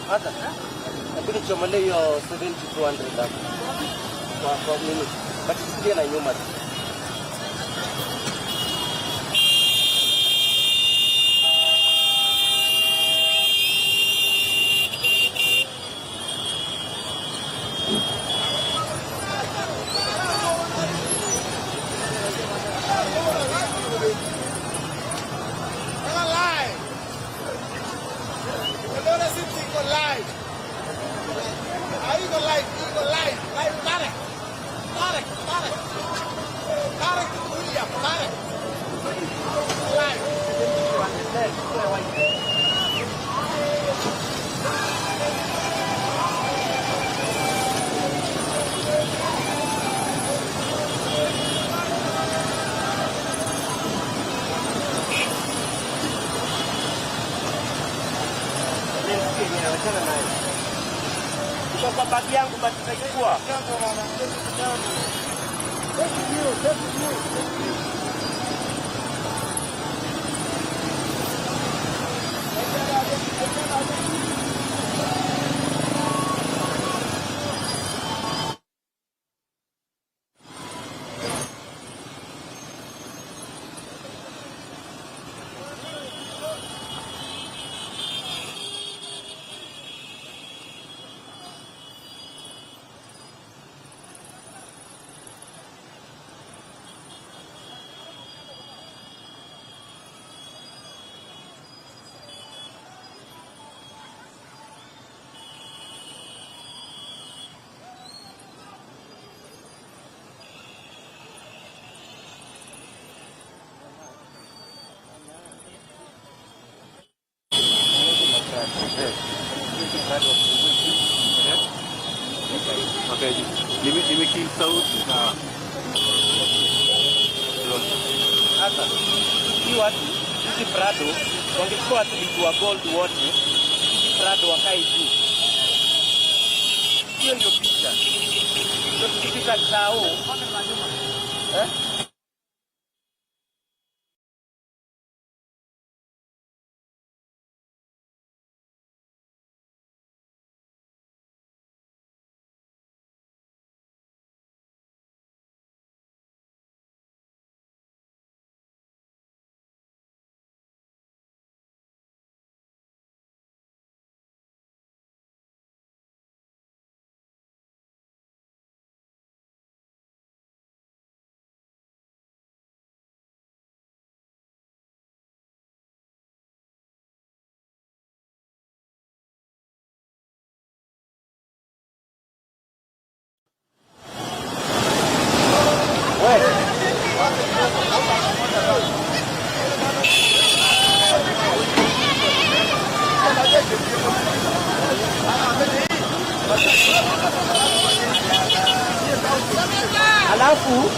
Ada. Tapi cuma le yo 7,200 dah. For minute. But still I know much. Pagi yang buat saya kuah. Okay, dibikin saus. Sasa hii watu hiki Prado wangekuwa tulikuwa gold wote, hiki Prado wakae juu. Hiyo ndio picha. Ndio tukifika sao. Alafu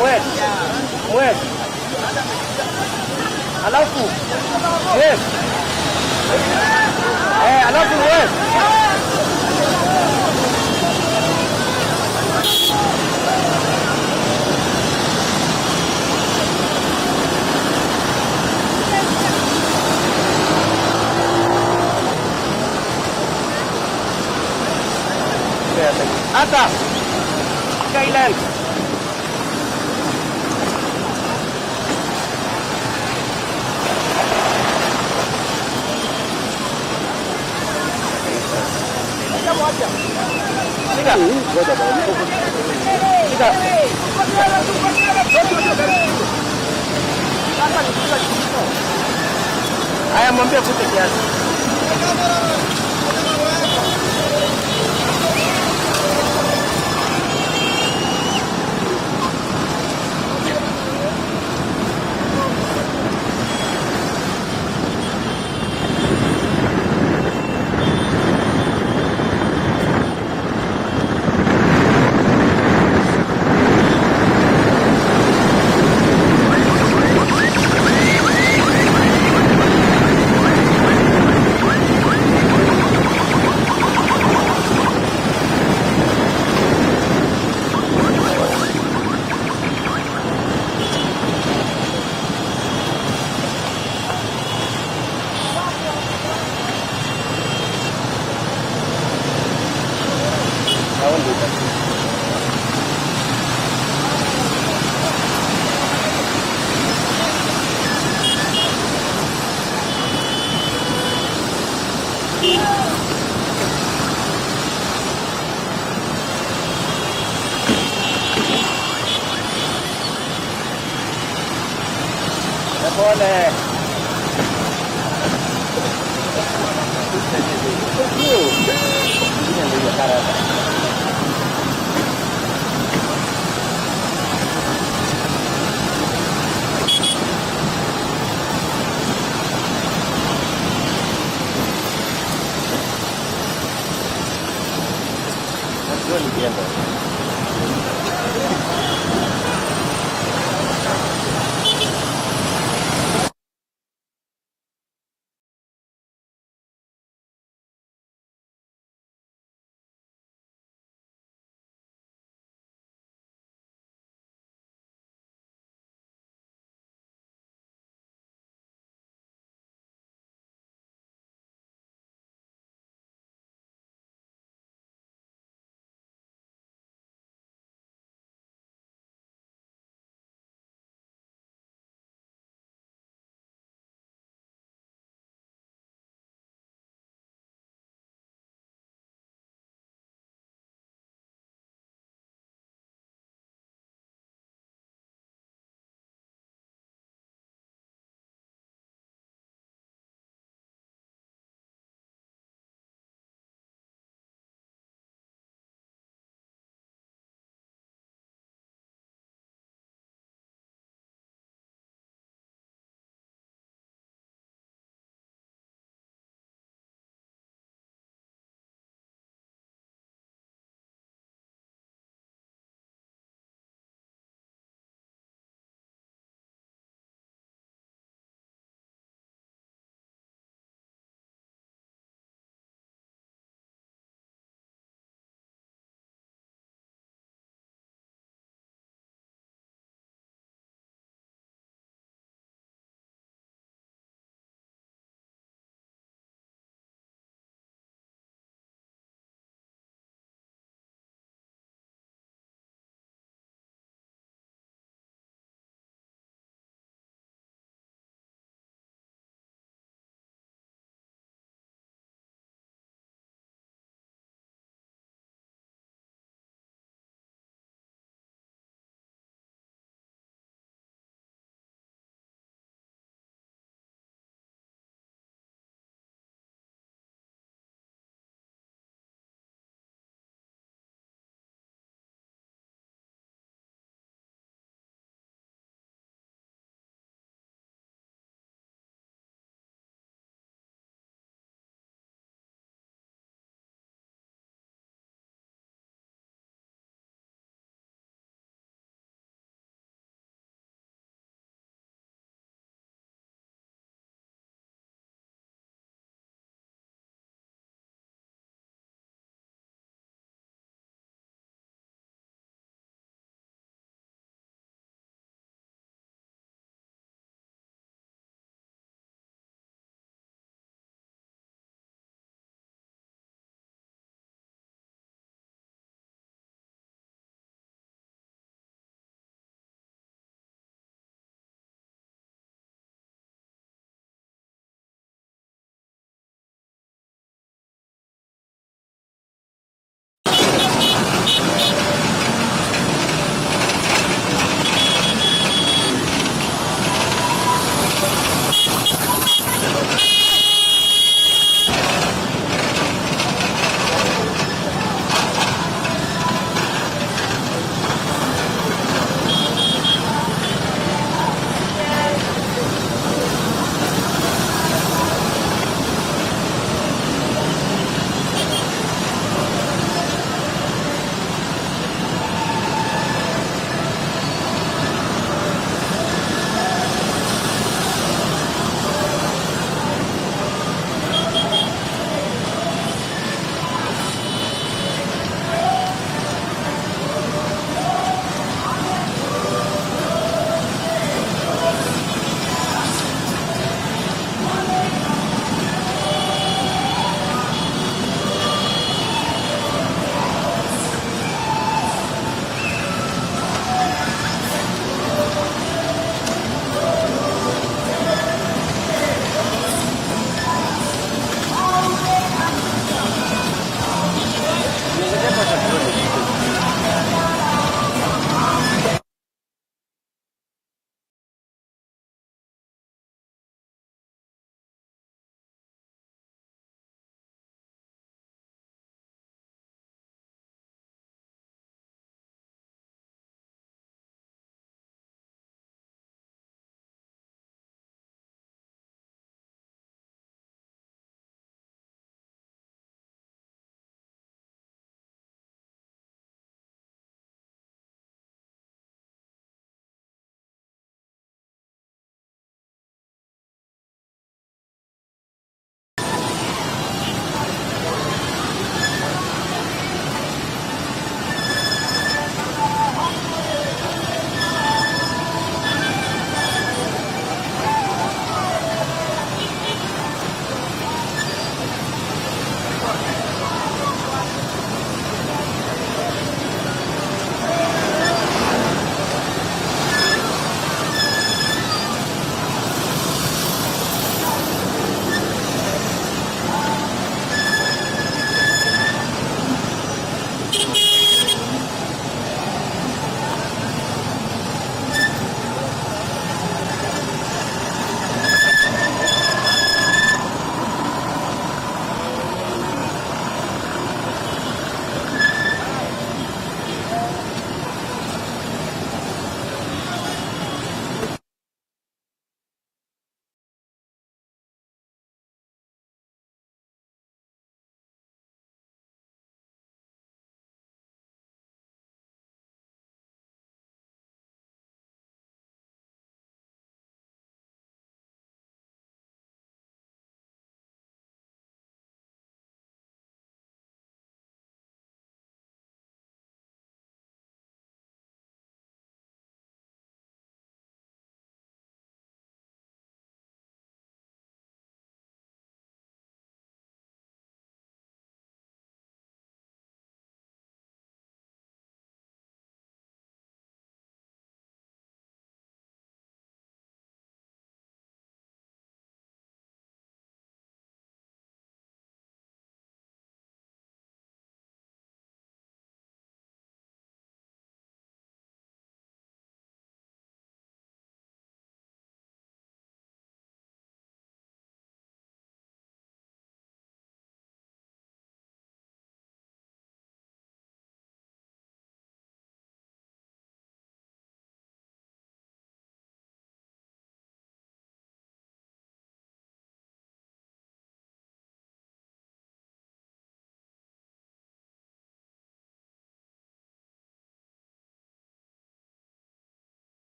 mwet alafu yes alafu mwet atas Skyland. Aya mwambie kute kiasi.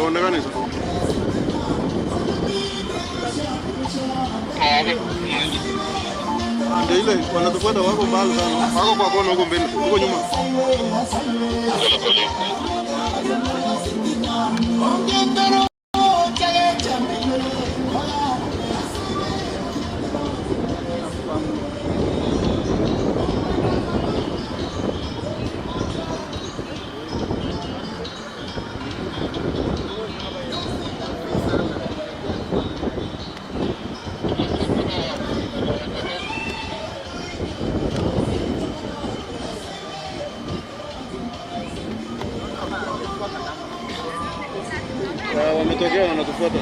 hawaonekani sasa. Ndio ile wanatufuata, wako mbali sana, wako kwa kona huko mbele, huko nyuma. Wametokea wanatufuata.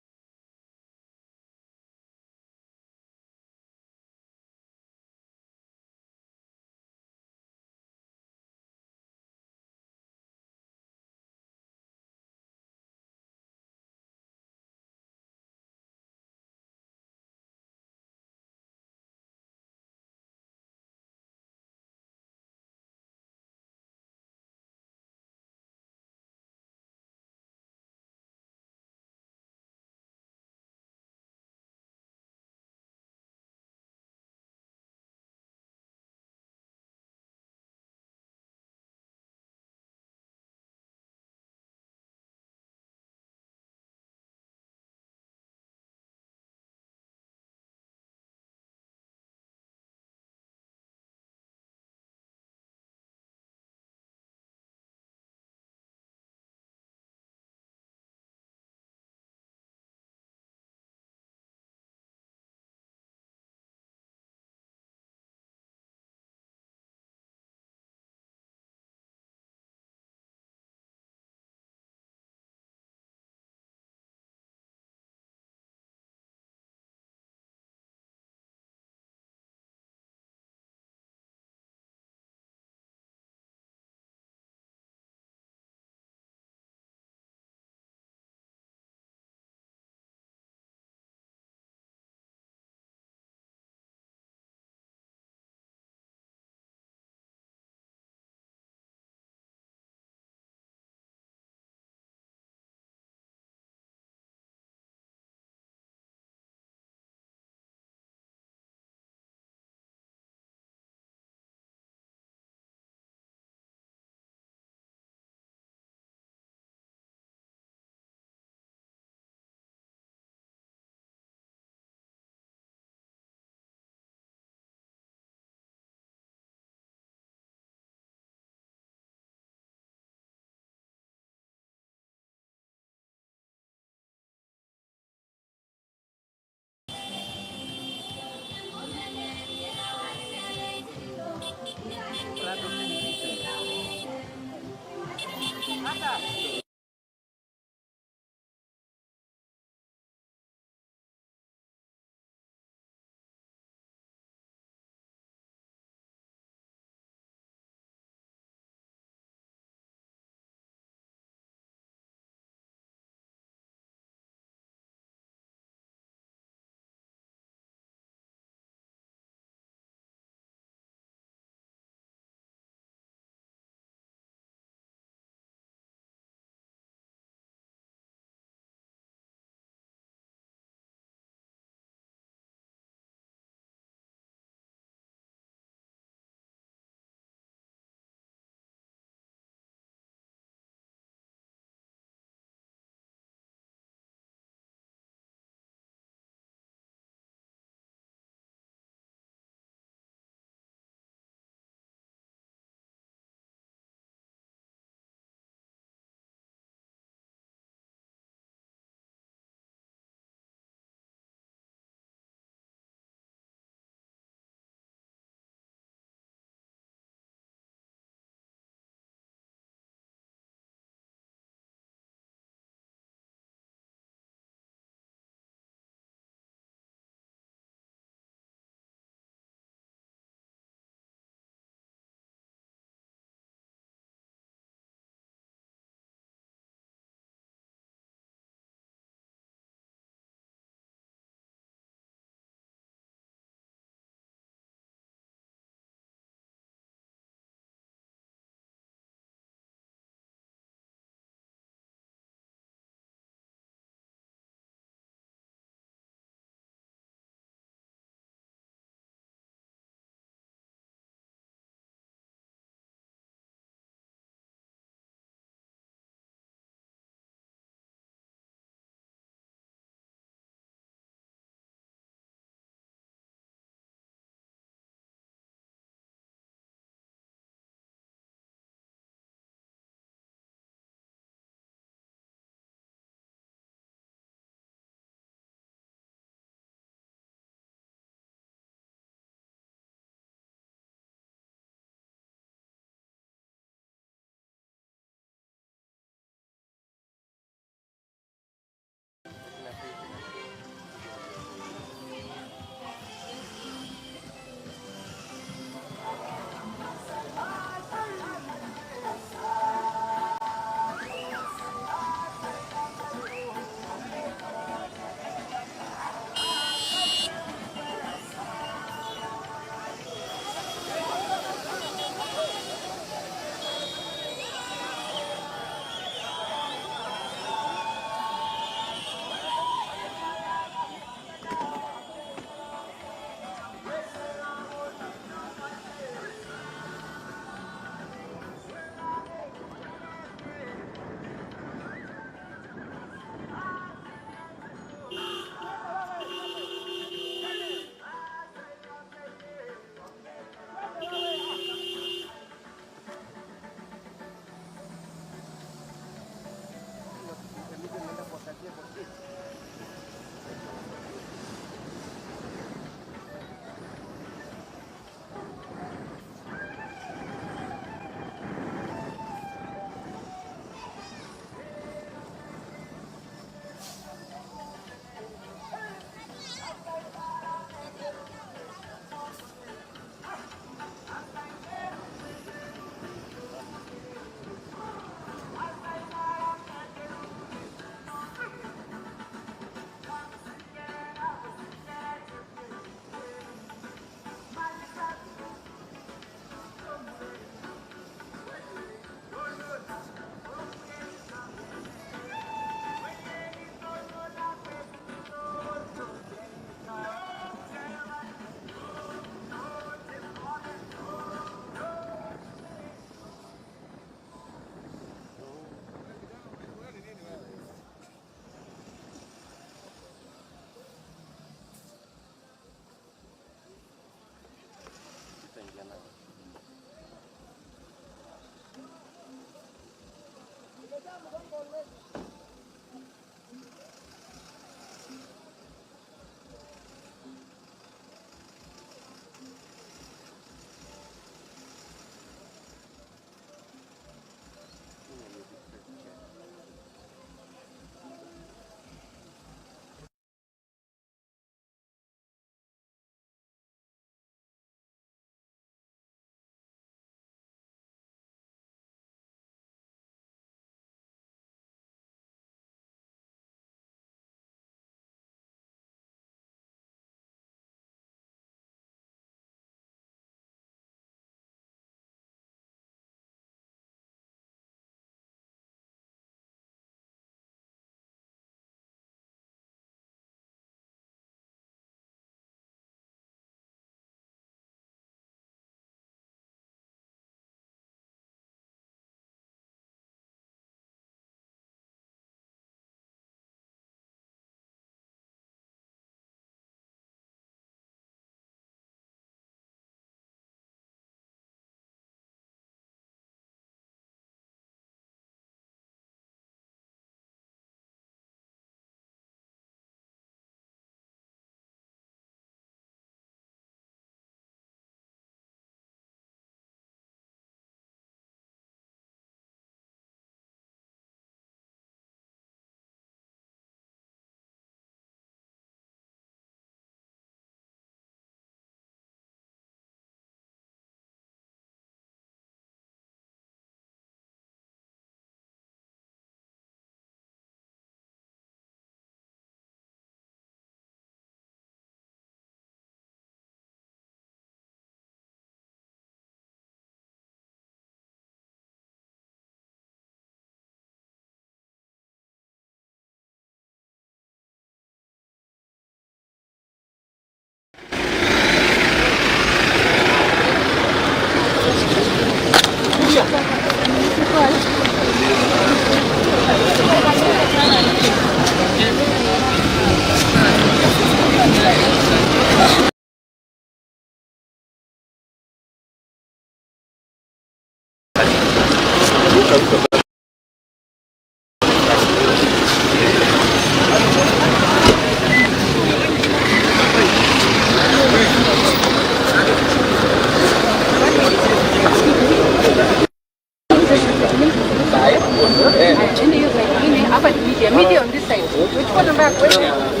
Media on this side. Which one am I going?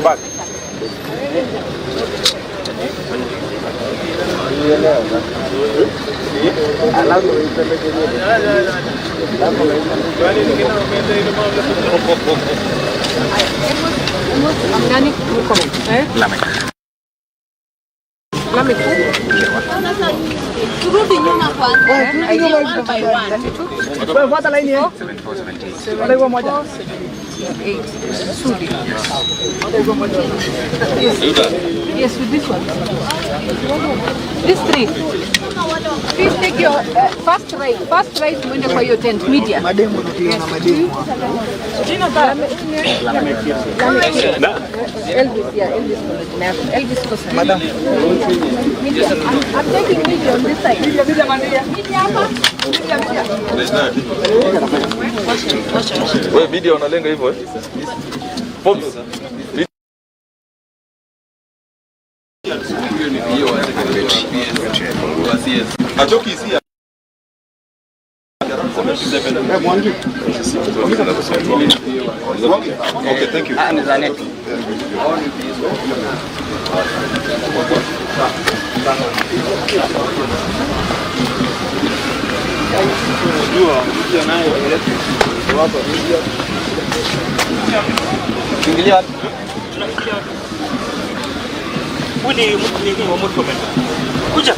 back. Turudi nyuma kwanza. One by one. Wewe fuata line hiyo. 7478. Wale kwa moja. 8. Sudi. Yes, with this one. These three. Please take your first right. First right mwende kwa hiyo tent media. Mademu tukiona mademu. Jina ba. Elvis, yeah, Elvis. Elvis Costa. Madam. I'm taking media on this side. Media hapa. Wewe video unalenga hivyo eh? Pops. Achoki isia. Okay, thank you. Kuja.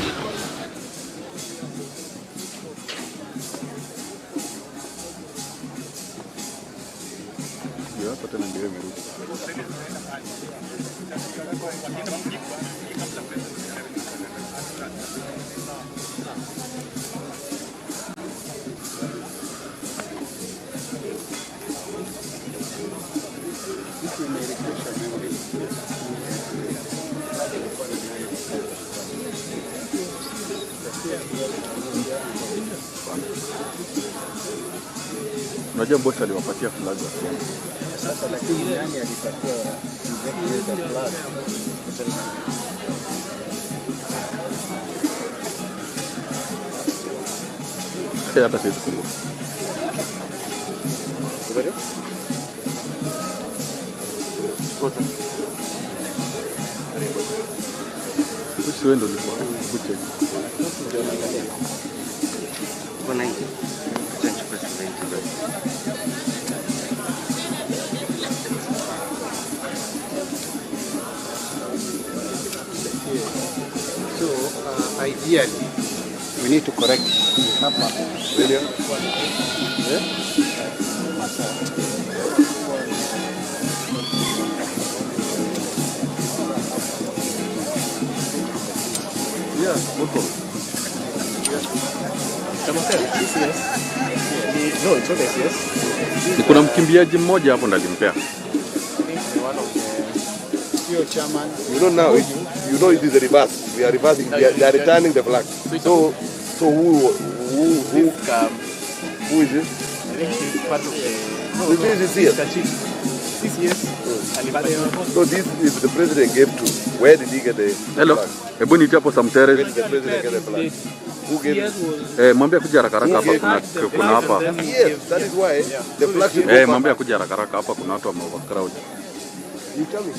Unajua boss aliwapatia flag wa Kenya. Sasa lakini nani alipatia executive flag? Hata sisi kule. Ndio? Kota. Usiwe ndo ulikuwa buche. Kuna hii. Change president. So ideally we need to correct hapa. Really? Yeah? Yeah, Ruto. No, it's not yes. Kuna mkimbiaji mmoja hapo ndalimpea. Chairman. You know now, you know it is a reverse. We are reversing. They are returning the flag. So who is it? Part of This is here. yes. So this is the president gave to. Where did he get the Hello. flag? Hebu niite hapo Samtere. Where did the president get the flag? Who gave it? Mwambie kuja haraka haraka hapa kuna hapa. Yes, that is why the flag should go Mwambie kuja haraka haraka hapa kuna watu wame overcrowd. You tell me.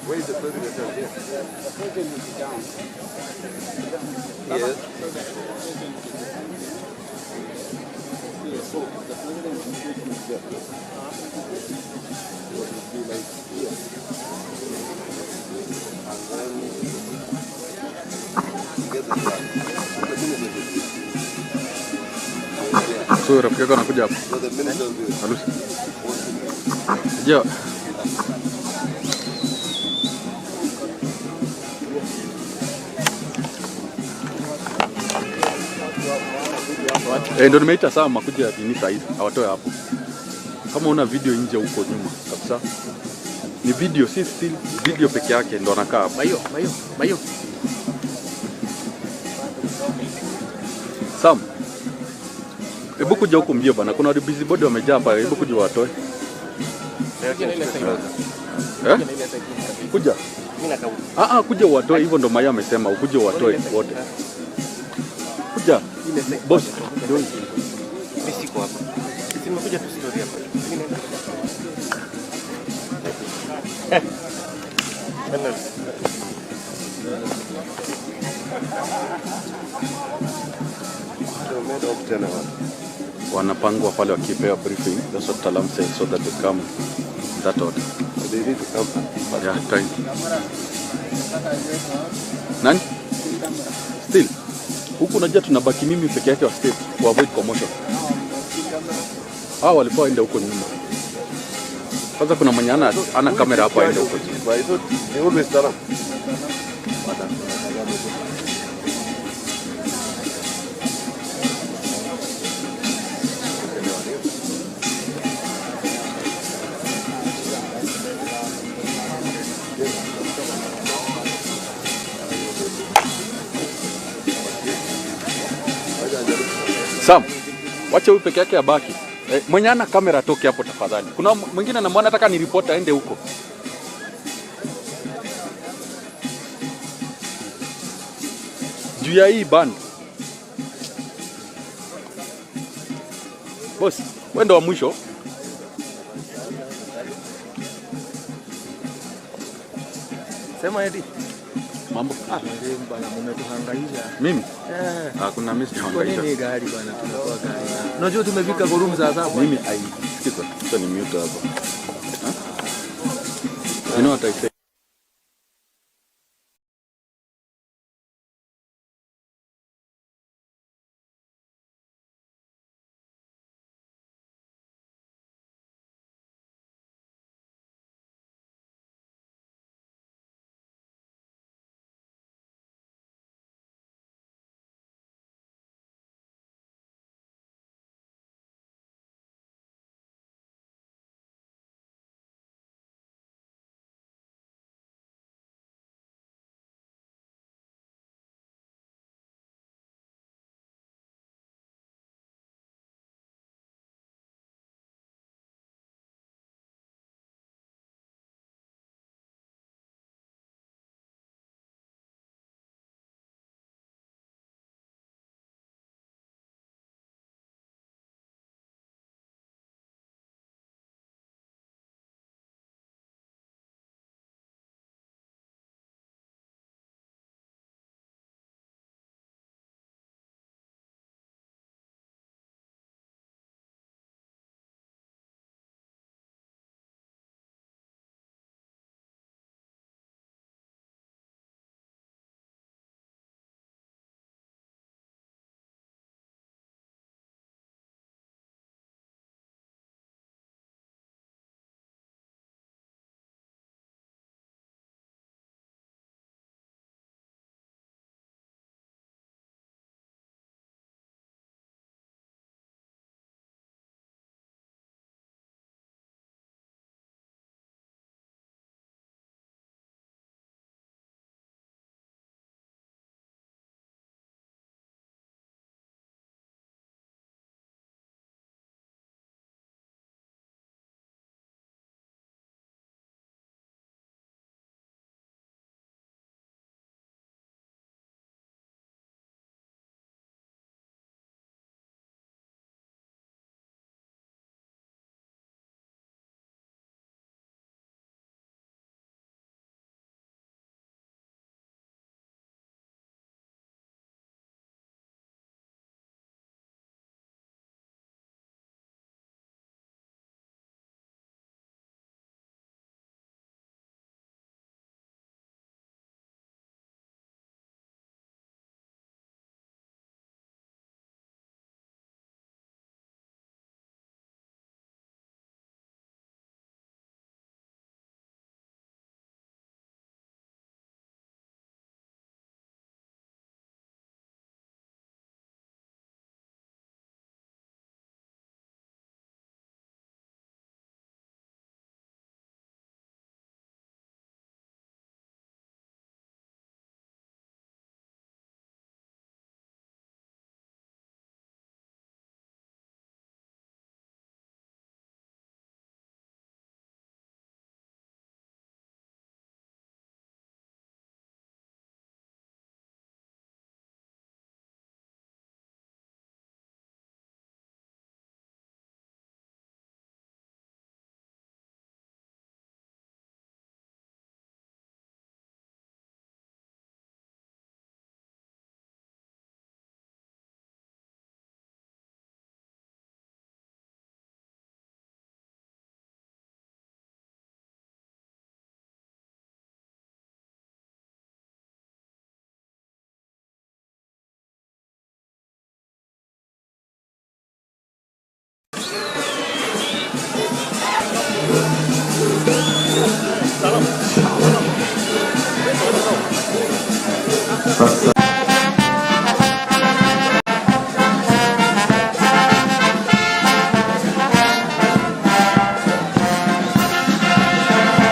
Where is the president? The president is down. Yes. So the president is there. It would be like here. And then get the flag. So rafiki yako anakuja hapa. So the minister will do it. Halusi. Je, Ndio nimeita saa makuja ya dini saizi awatoe hapo. Kama una video nje huko nyuma kabisa. Ni video, si still video peke yake ndo anakaa hapo. Mayo. Sam. Hebu kuja huko mbio bana. Kuna watu busy body wamejaa hapa. Hebu kuja watoe. Kuja. Kuja watoe, hivyo ndo Maya amesema, ukuje watoe wote. Kuja. Boss. Mimi siko hapa. Nimekuja tu story hapa. Wanapangwa pale wakipewa briefing. That's what Talam said, so that they come that order. They need to come. Yeah, time. Nani? Still. Huku unajua tunabaki mimi peke yake wa state to avoid commotion. Walikuwa waende huko nyuma. Kwanza kuna mwenye ana kamera hapa aende huko nyuma. They always tell them. Sam, wacha huyu peke yake abaki. Mwenye ana kamera toke hapo tafadhali. Kuna mwingine anamwona nataka ni reporter aende huko. Juu ya hii band. Boss, wewe ndo wa mwisho. Sema eti. Mambo. Bwana mmetuhangaisha. Mimi? Kuna mimi sihangaisha. Kwa nini gari bwana tunakuwa gari? Unajua tumefika Gorum sasa. Mimi sikiza. Sasa ni mute hapo. You know what I say?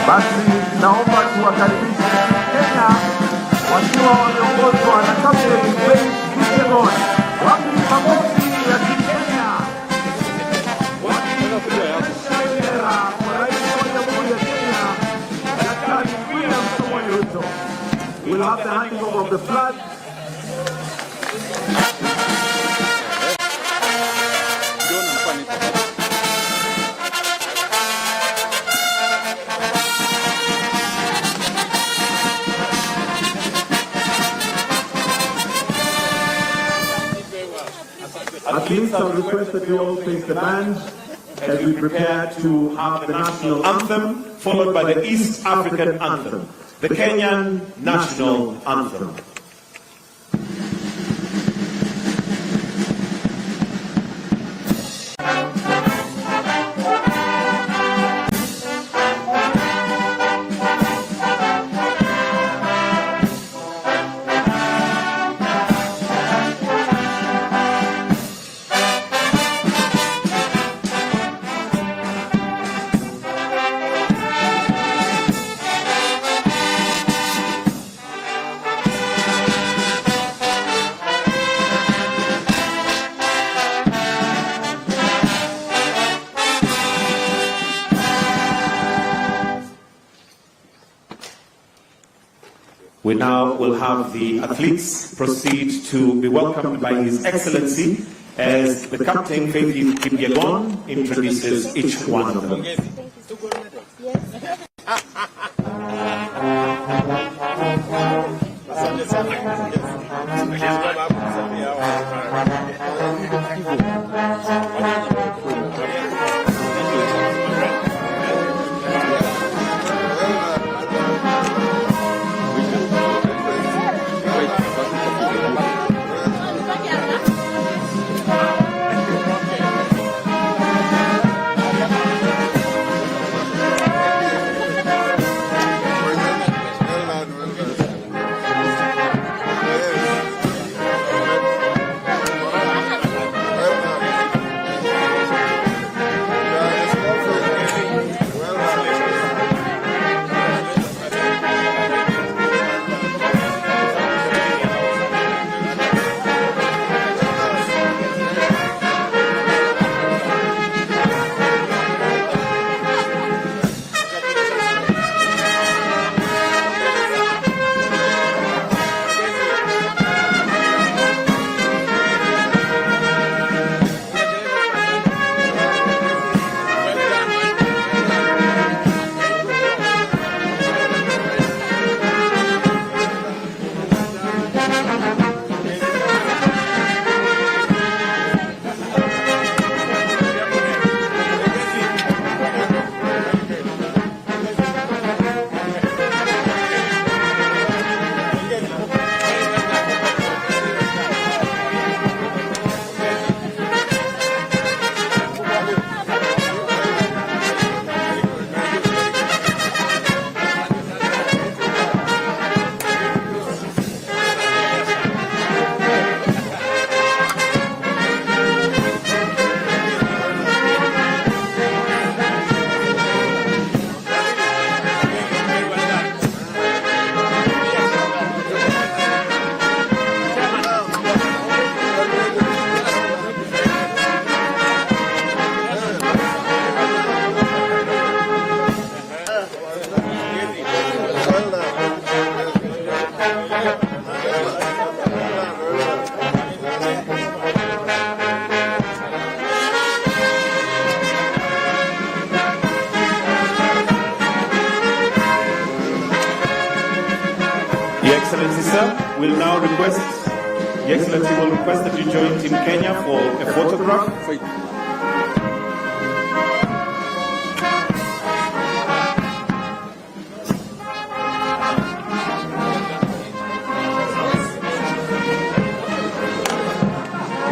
Basi naomba tuwakaribishe Kenya wakiwa wameongozwa na Captain Kipyegon. Wapi makofi ya Kenya? Wakipeperusha bendera kwa rais wa Jamhuri ya Kenya, Daktari William Samoei Ruto. We'll have the handing over of the flag. Athletes are requested to all face the band as we prepare to have the national anthem, followed by the East African anthem, the Kenyan national anthem. We now will have the athletes proceed to be welcomed by His Excellency as the Captain Faith Kipyegon introduces each one of them. Excellency, sir, will now request, Your Excellency will request that you join Team Kenya for a photograph.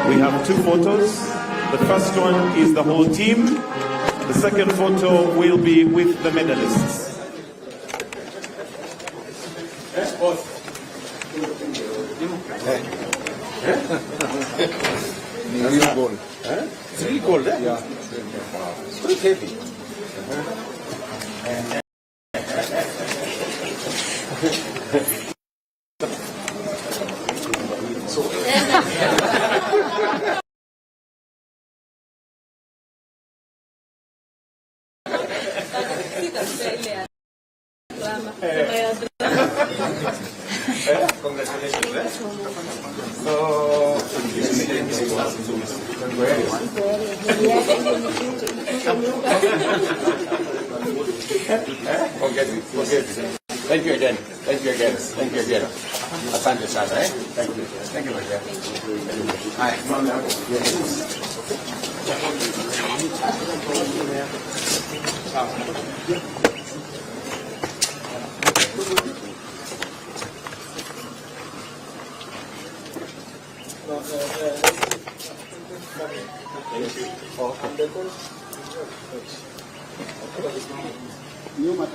We have two photos. The first one is the whole team. The second photo will be with the medalists. Real gold. It's really cold, eh? Yeah. It's quite heavy. Congratulations, eh? So, forget it. Thank you again. Asante sana, eh? Thank you again. Hi.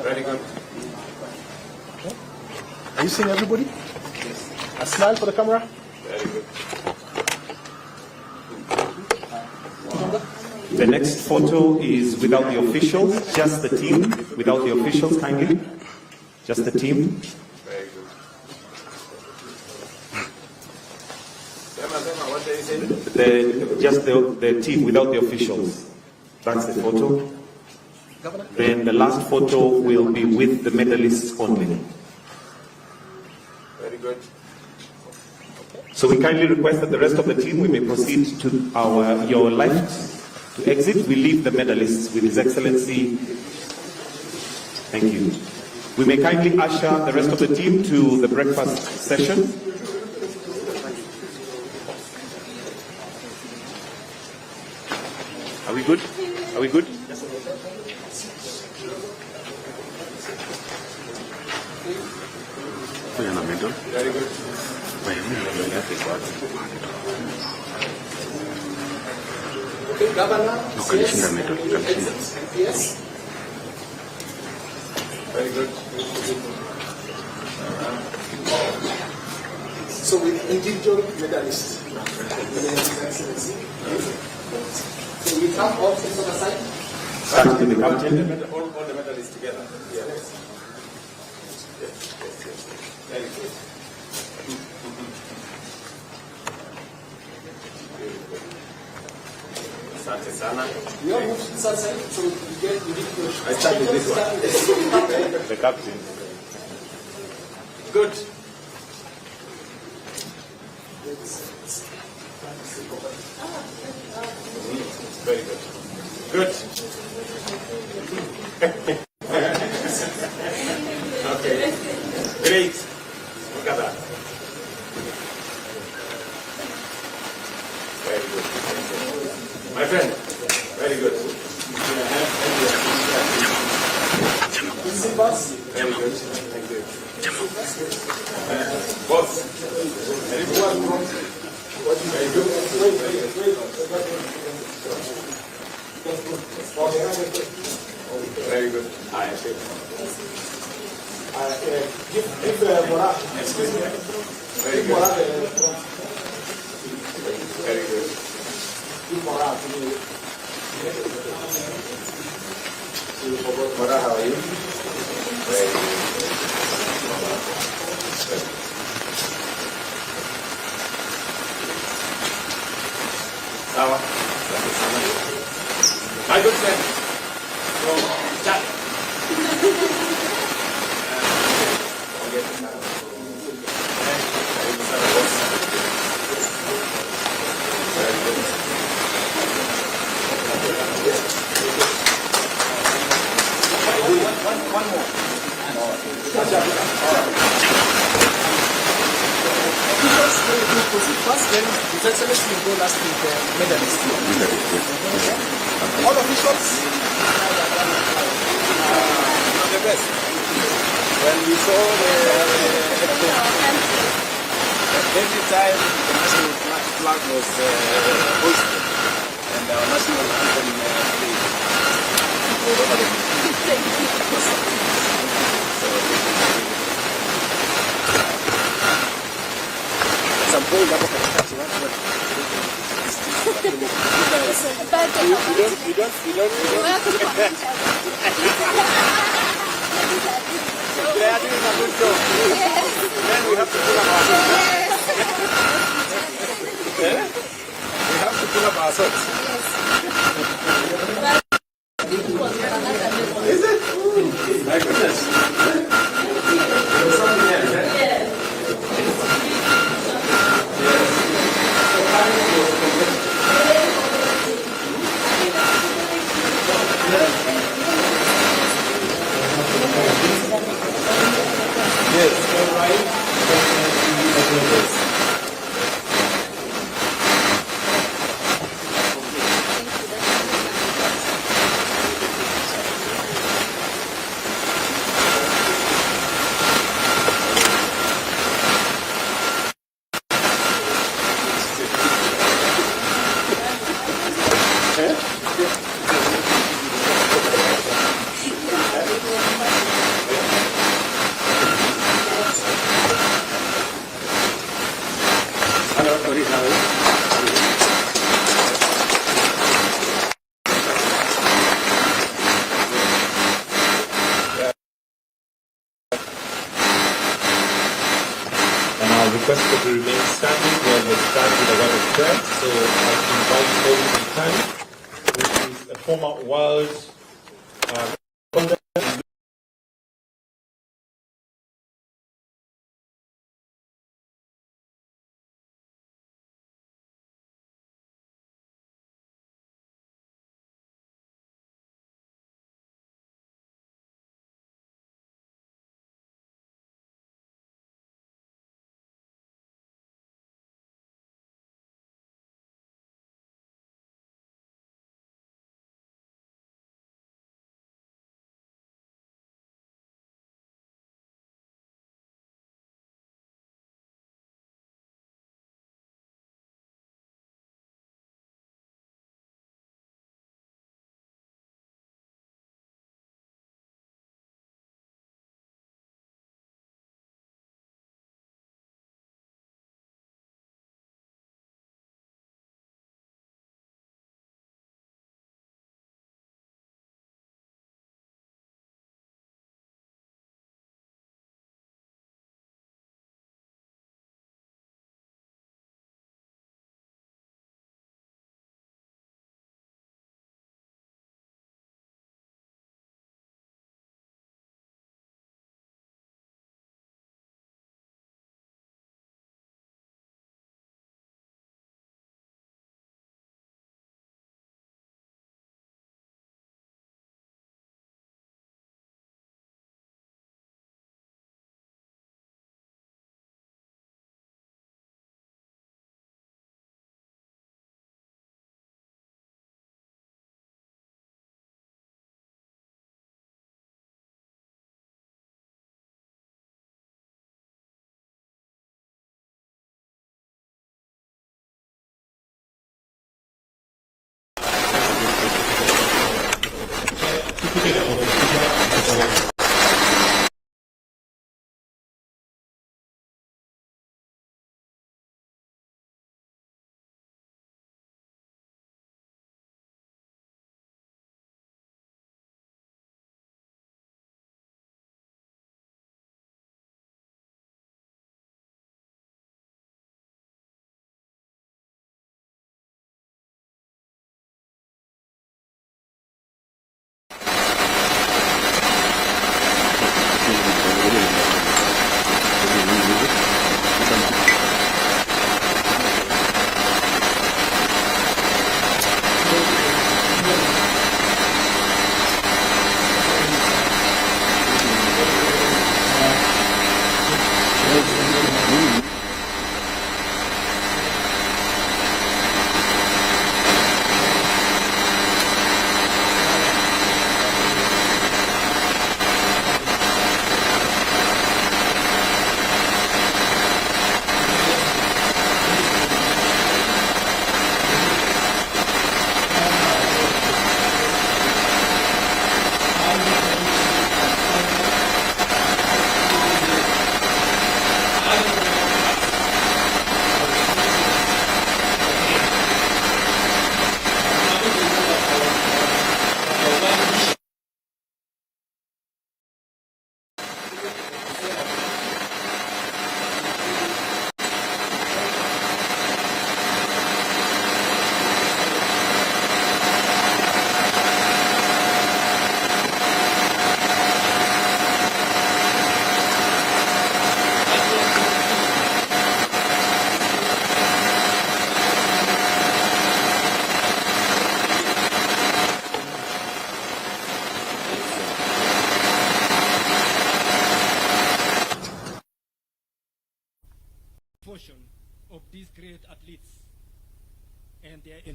Very good. Are you seeing everybody? A smile for the camera. Very good. The next photo is without the officials, just the team, without the officials kindly. Just the team. Very good. What are you saying? Just the team without the officials. That's the photo. Then the last photo will be with the medalists only. Very good. So we kindly request that the rest of the team, we may proceed to your left to exit. We leave the medalists with His Excellency. Thank you. We may kindly usher the rest of the team to the breakfast session. Are we good? Are we good? Very good. Okay, Governor. Yes. Very good. So with individual medalists. So we have all six on the side. Start with the captain. All the medalists together. Yes. Very good. Asante sana. We all move to the side so we get individual. I start with this one. The captain. Good. Very good. Good. Okay. Great. Look at that. Very good. My friend, very good. Very good. Thank you. Boss. Very good. Very good. Excuse me. Very good. Very good. Mora, how are you? Very good. Sawa. My good friend. So, chat. One more. First, then His Excellency will go last with the medalists. All officials The best. When we saw every time the national flag was hoisted and our national anthem played. They are doing a good job. Then we have to pull up our socks. We have to pull up our socks. Is it? My goodness. There's something else, eh? Yes, all right. And I'll request that you remain standing while we start with a word of prayer. So I invite David Khan, who is a former world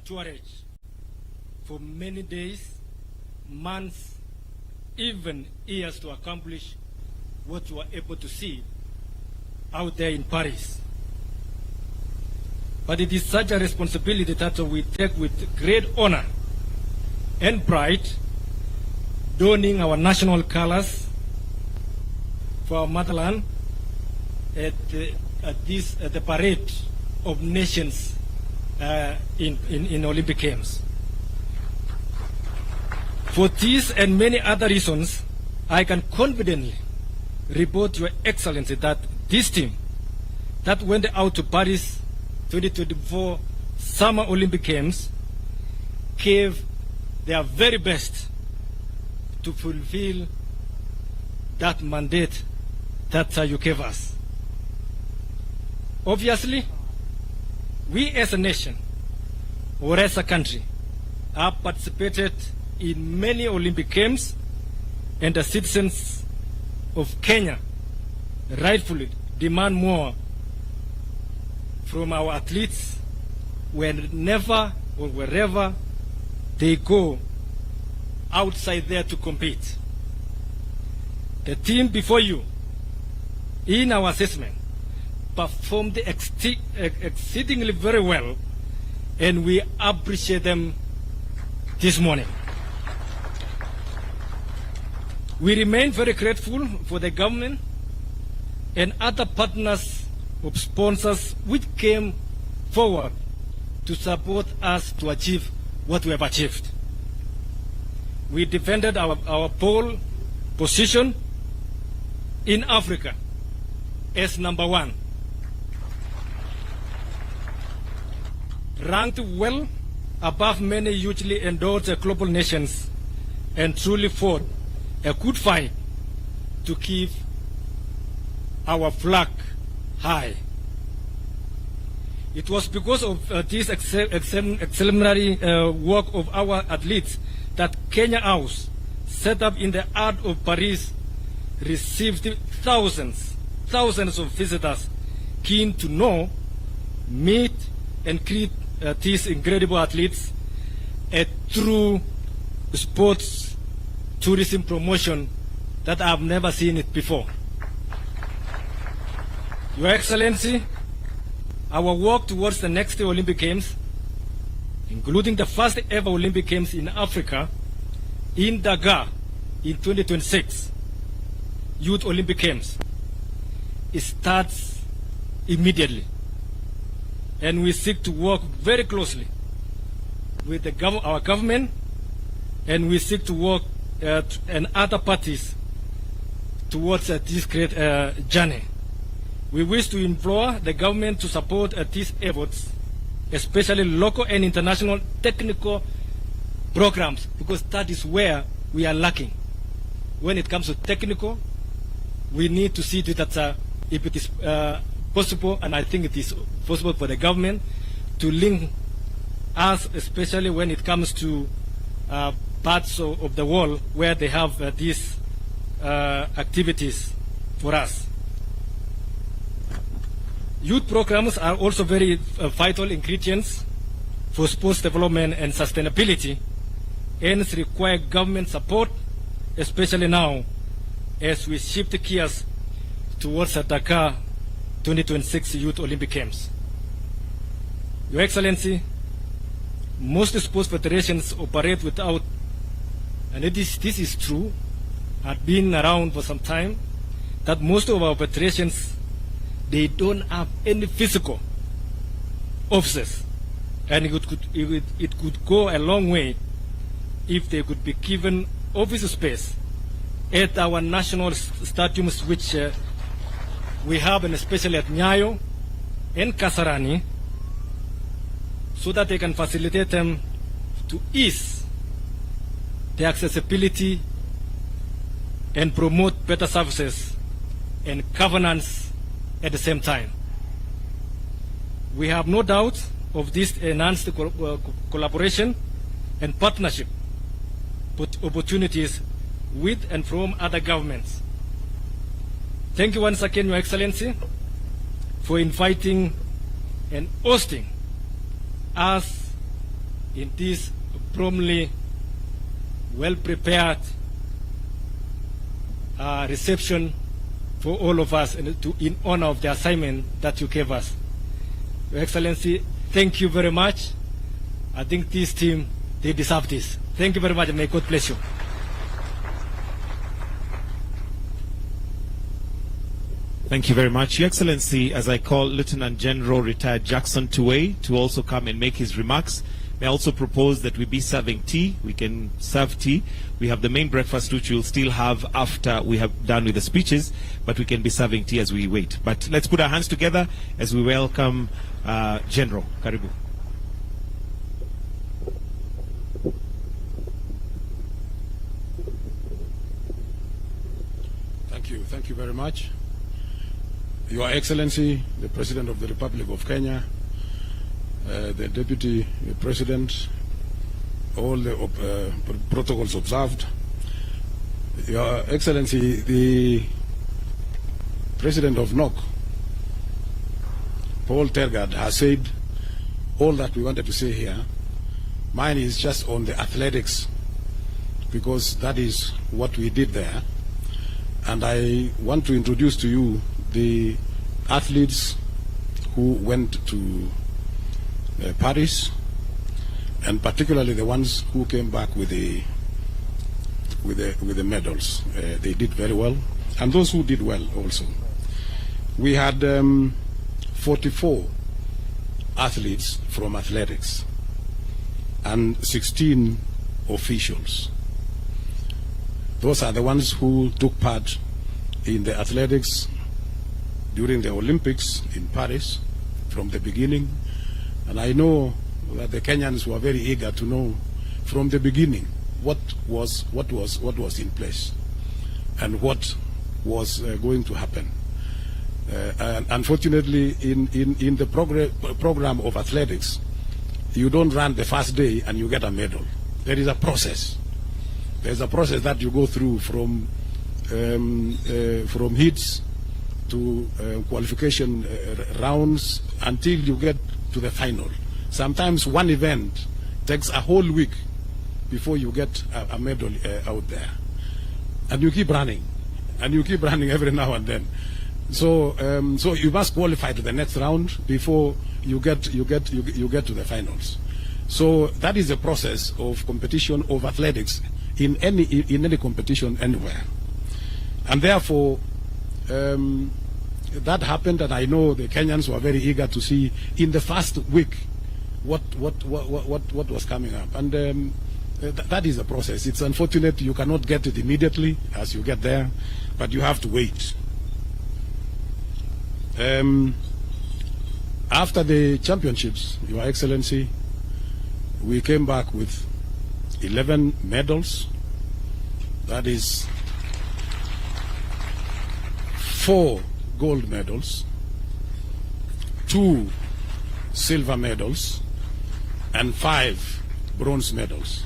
entourage for many days, months, even years to accomplish what you are able to see out there in Paris. But it is such a responsibility that we take with great honor and pride, donning our national colors for our motherland at the parade of nations in Olympic Games. For these and many other reasons, I can confidently report Your Excellency that this team that went out to Paris 2024 Summer Olympic Games gave their very best to fulfill that mandate that you gave us. Obviously, we as a nation or as a country have participated in many Olympic Games, and the citizens of Kenya rightfully demand more from our athletes whenever or wherever they go outside there to compete. The team before you, in our assessment, performed exceedingly very well, and we appreciate them this morning. We remain very grateful for the government and other partners of sponsors which came forward to support us to achieve what we have achieved. We defended our pole position in Africa as number 1, ranked well above many hugely endorsed global nations, and truly fought a good fight to keep our flag high. It was because of this exemplary work of our athletes that Kenya House, set up in the heart of Paris, received thousands of visitors keen to know, meet, and greet these incredible athletes, a true sports tourism promotion that I've never seen it before. Your Excellency, our work towards the next Olympic Games, including the first ever Olympic Games in Africa, in Dakar in 2026, Youth Olympic Games, it starts immediately. And we seek to work very closely with our government, and we seek to work and other parties towards this great journey. We wish to implore the government to support these efforts, especially local and international technical programs, because that is where we are lacking. When it comes to technical, we need to see that if it is possible, and I think it is possible for the government to link us, especially when it comes to parts of the world where they have these activities for us. Youth programs are also very vital ingredients for sports development and sustainability, and require government support, especially now as we shift gears towards the Dakar 2026 Youth Olympic Games. Your Excellency, most sports federations operate without, and this is true, had been around for some time, that most of our federations, they don't have any physical offices, and it could go a long way if they could be given office space at our national stadiums, which we have, and especially at Nyayo and Kasarani, so that they can facilitate them to ease the accessibility and promote better services and governance at the same time. We have no doubt of this enhanced collaboration and partnership opportunities with and from other governments. Thank you once again, Your Excellency, for inviting and hosting us in this promptly well-prepared reception for all of us and in honor of the assignment that you gave us. Your Excellency, thank you very much. I think this team, they deserve this. Thank you very much, and may God bless you. Thank you very much. Your Excellency, as I call Lieutenant General Retired Jackson Tuwei to also come and make his remarks, may I also propose that we be serving tea. We can serve tea. We have the main breakfast, which we'll still have after we have done with the speeches, but we can be serving tea as we wait. But let's put our hands together as we welcome General. Karibu. Thank you very much. Your Excellency, the President of the Republic of Kenya, the Deputy President, all the protocols observed. Your Excellency, the President of NOC, Paul Tergard, has said all that we wanted to say here. Mine is just on the athletics, because that is what we did there. And I want to introduce to you the athletes who went to Paris, and particularly the ones who came back with the medals. They did very well, and those who did well also. We had 44 athletes from athletics and 16 officials. Those are the ones who took part in the athletics during the Olympics in Paris from the beginning. And I know that the Kenyans were very eager to know from the beginning what was in place and what was going to happen. And unfortunately, in the program of athletics, you don't run the first day and you get a medal. There is a process. There's a process that you go through from heats to qualification rounds until you get to the final. Sometimes one event takes a whole week before you get a medal out there, and you keep running, every now and then. So you must qualify to the next round before you get to the finals. So that is the process of competition of athletics in any competition anywhere, and therefore that happened. And I know the Kenyans were very eager to see in the first week what was coming up, and that is the process. It's unfortunate you cannot get it immediately as you get there, but you have to wait. After the championships, Your Excellency, we came back with 11 medals. That is 4 gold medals, 2 silver medals, and 5 bronze medals,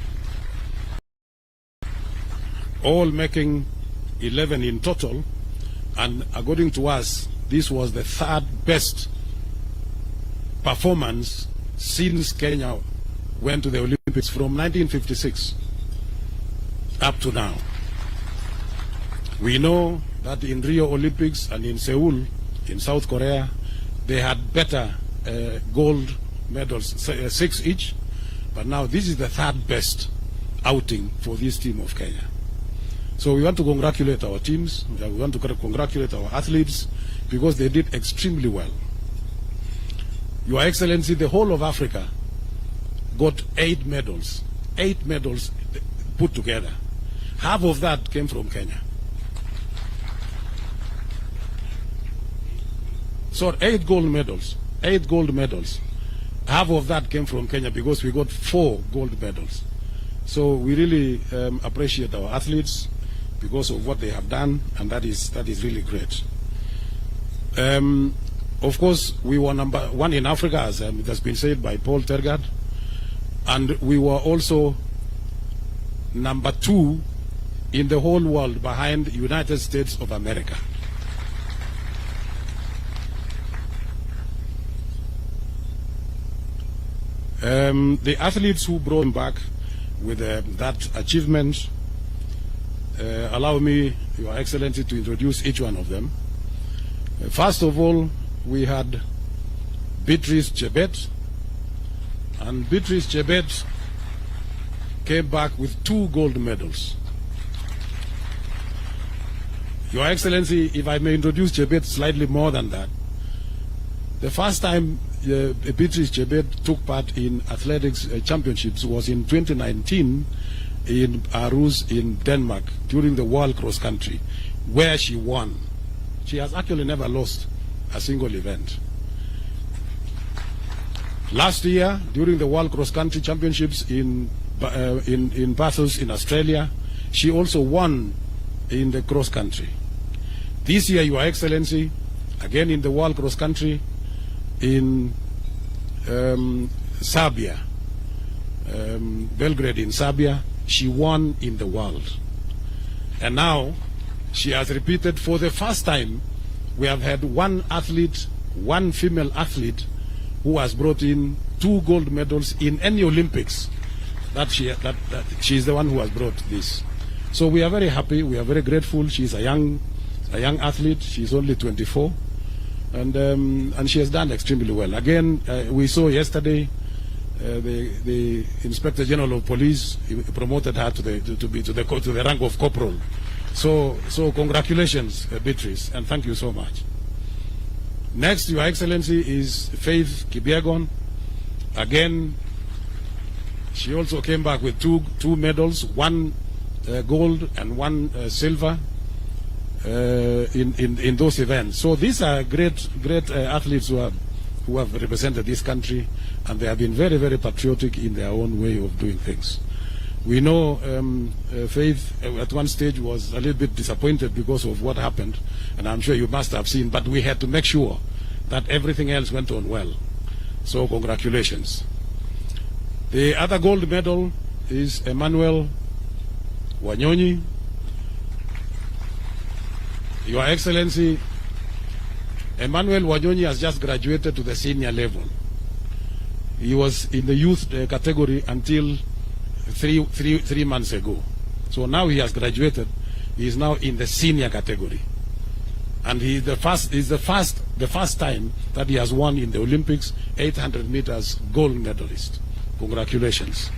all making 11 in total. And according to us, this was the 3rd best performance since Kenya went to the Olympics from 1956 up to now. We know that in Rio Olympics and in Seoul, in South Korea, they had better gold medals, 6 each, but now this is the 3rd best outing for this team of Kenya. So we want to congratulate our teams, we want to congratulate our athletes, because they did extremely well. Your Excellency, the whole of Africa got 8 medals. 8 medals put together. Half of that came from Kenya. So 8 gold medals. 8 gold medals. Half of that came from Kenya because we got 4 gold medals. So we really appreciate our athletes because of what they have done, and that is really great. Of course, we were number 1 in Africa, as it has been said by Paul Tergard, and we were also number 2 in the whole world behind the United States of America. The athletes who brought him back with that achievement, allow me, Your Excellency, to introduce each one of them. First of all, we had Beatrice Chebet, and Beatrice Chebet came back with 2 gold medals. Your Excellency, if I may introduce Chebet slightly more than that, the first time Beatrice Chebet took part in athletics championships was in 2019 in Aarhus in Denmark during the World Cross Country, where she won. She has actually never lost a single event. Last year, during the World Cross Country Championships in Bathurst in Australia, she also won in the cross country. This year, Your Excellency, again in the World Cross Country in Serbia, Belgrade in Serbia, she won in the world. And now she has repeated for the first time. We have had one athlete, one female athlete, who has brought in 2 gold medals in any Olympics. That she is the one who has brought this. So we are very happy. We are very grateful. She is a young athlete. She is only 24, and she has done extremely well. Again, we saw yesterday the Inspector General of Police promoted her to the rank of corporal. So congratulations, Beatrice, and thank you so much. Next, Your Excellency, is Faith Kipyegon. Again, she also came back with two medals, 1 gold and 1 silver in those events. So these are great athletes who have represented this country, and they have been very, very patriotic in their own way of doing things. We know Faith at one stage was a little bit disappointed because of what happened, and I'm sure you must have seen, but we had to make sure that everything else went on well. So congratulations. The other gold medal is Emmanuel Wanyonyi. Your Excellency, Emmanuel Wanyonyi has just graduated to the senior level. He was in the youth category until three months ago. So now he has graduated. He is now in the senior category, and he is the first time that he has won in the Olympics 800 meters gold medalist. Congratulations.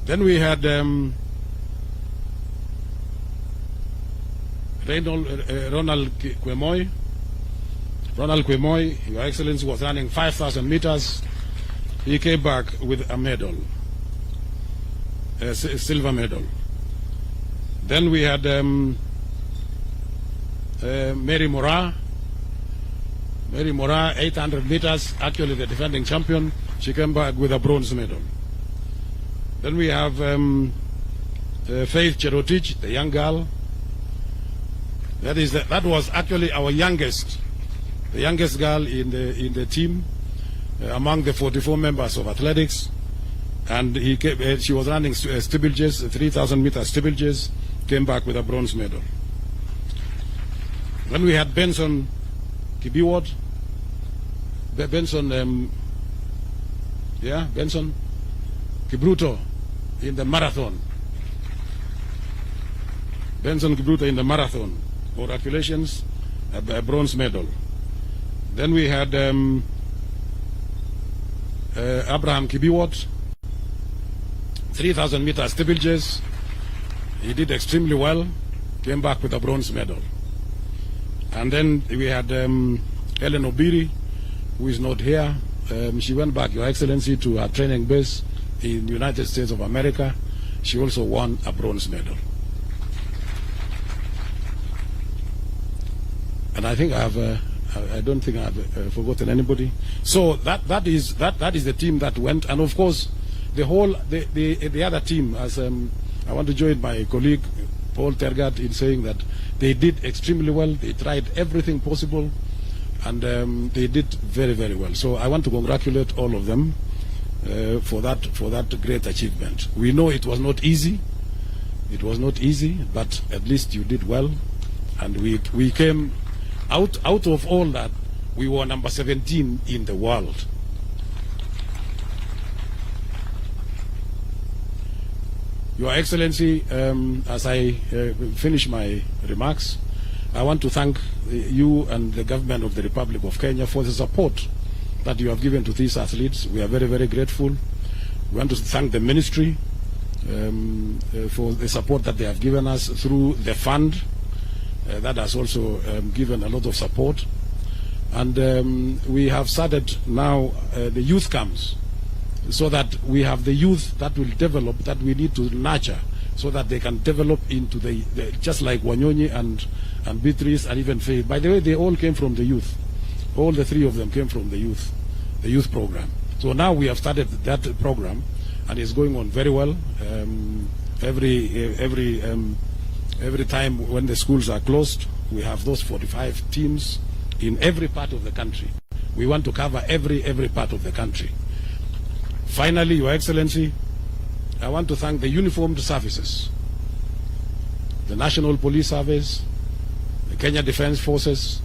Then we had Ronald Kwemoy. Ronald Kwemoy, Your Excellency, was running 5,000 meters. He came back with a medal, a silver medal. Then we had Mary Moraa. Mary Moraa, 800 meters, actually the defending champion. She came back with a bronze medal. Then we have Faith Cherotich, the young girl. That was actually our youngest girl in the team among the 44 members of athletics, and she was running steeplechases, 3,000 meter steeplechases, came back with a bronze medal. Then we had Benson Kibiwot, Benson Kibruto in the marathon. Benson Kibruto in the marathon. Congratulations, a bronze medal. Then we had Abraham Kibiwot, 3,000 meter steeplechase. He did extremely well, came back with a bronze medal. And then we had Helen Obiri, who is not here. She went back, Your Excellency, to her training base in the United States of America. She also won a bronze medal. And I think I don't think I've forgotten anybody. So that is the team that went, and of course the other team. As I want to join my colleague Paul Tergat in saying that they did extremely well. They tried everything possible, and they did very, very well. So I want to congratulate all of them for that great achievement. We know it was not easy. It was not easy, but at least you did well, and we came out of all that we were number 17 in the world. Your Excellency, as I finish my remarks, I want to thank you and the government of the Republic of Kenya for the support that you have given to these athletes. We are very, very grateful. We want to thank the ministry for the support that they have given us through the fund that has also given a lot of support. And we have started now the youth camps, so that we have the youth that will develop, that we need to nurture, so that they can develop into the just like Wanyonyi and Beatrice and even Faith. By the way, they all came from the youth. All the three of them came from the youth program. So now we have started that program, and it's going on very well. Every time when the schools are closed, we have those 45 teams in every part of the country. We want to cover every part of the country. Finally, Your Excellency, I want to thank the uniformed services, the National Police Service, the Kenya Defence Forces,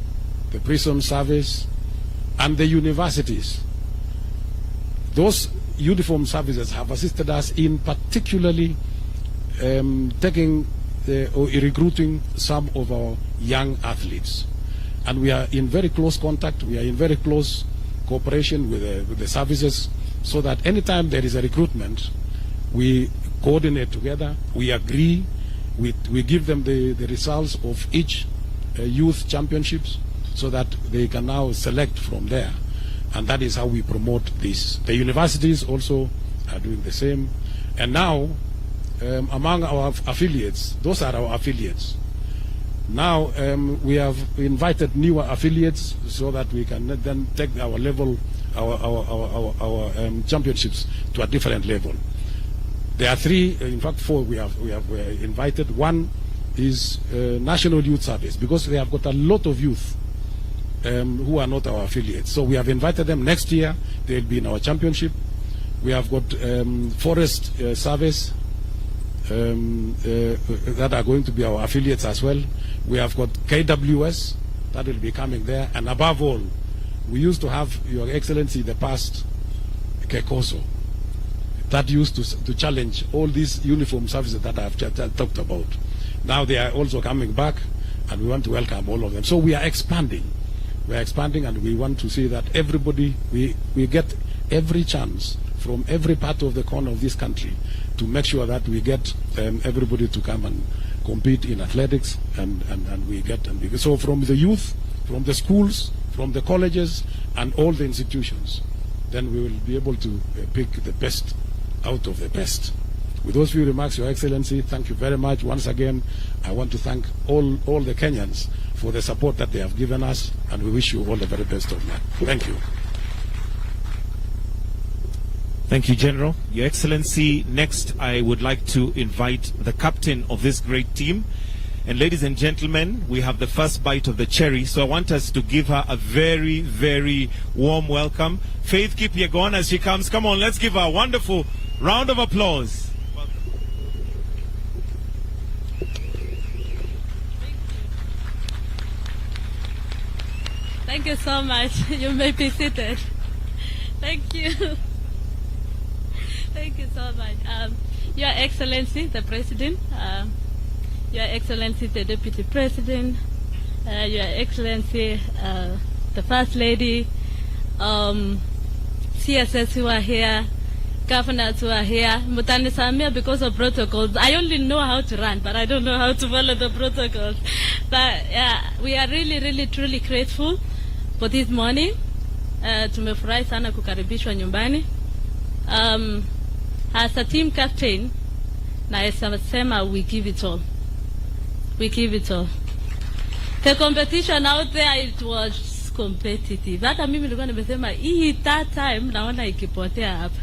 the Prison Service, and the universities. Those uniformed services have assisted us in particularly taking or recruiting some of our young athletes. And we are in very close contact, we are in very close cooperation with the services, so that anytime there is a recruitment, we coordinate together, we agree, we give them the results of each youth championships, so that they can now select from there. And that is how we promote this. The universities also are doing the same. And now, among our affiliates, those are our affiliates. Now we have invited newer affiliates, so that we can then take our level, our championships to a different level. There are three, in fact 4 we are invited. One is National Youth Service, because they have got a lot of youth who are not our affiliates. So we have invited them. Next year they will be in our championship. We have got Forest Service that are going to be our affiliates as well. We have got KWS that will be coming there, and above all, we used to have, Your Excellency, in the past, Kekoso, that used to challenge all these uniform services that I have talked about. Now they are also coming back, and we want to welcome all of them. So we are expanding. We are expanding, and we want to see that everybody, we get every chance from every part of the corner of this country to make sure that we get everybody to come and compete in athletics, and we get them. So from the youth, from the schools, from the colleges, and all the institutions, then we will be able to pick the best out of the best. With those few remarks, Your Excellency, thank you very much. Once again, I want to thank all the Kenyans for the support that they have given us, and we wish you all the very best of luck. Thank you. Thank you, General. Your Excellency, next I would like to invite the captain of this great team. And ladies and gentlemen, we have the first bite of the cherry, so I want us to give her a very, very warm welcome. Faith Kipyegon, as she comes. Come on, let's give her a wonderful round of applause. Welcome. Thank you so much. You may be seated. Thank you. Thank you so much. Your Excellency, the President, Your Excellency, the Deputy President, Your Excellency, the First Lady, CSS who are here, governors who are here, Mutanisamia, because of protocols. I only know how to run, but I don't know how to follow the protocols. But we are really, really, truly grateful for this morning. Tumefurahi sana kukaribishwa nyumbani. As a team captain, naesema we give it all. We give it all. The competition out there, it was competitive. Hata mimi nilikuwa nimesema hii that time naona ikipotea hapa.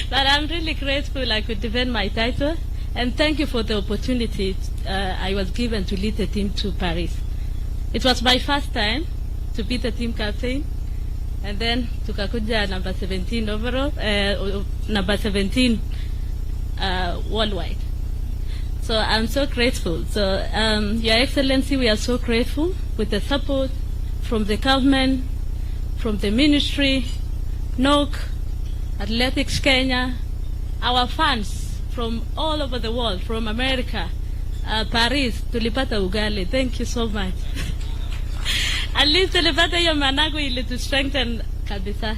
But I'm really grateful I could defend my title, and thank you for the opportunity I was given to lead the team to Paris. It was my first time to be the team captain, and then tukakuja number 17 overall, number 17 worldwide. So I'm so grateful. So Your Excellency, we are so grateful with the support from the government, from the ministry, NOC, Athletics Kenya, our fans from all over the world, from America, Paris, tulipata ugali. Thank you so much. At least tulipata hiyo managu ili to strengthen kabisa.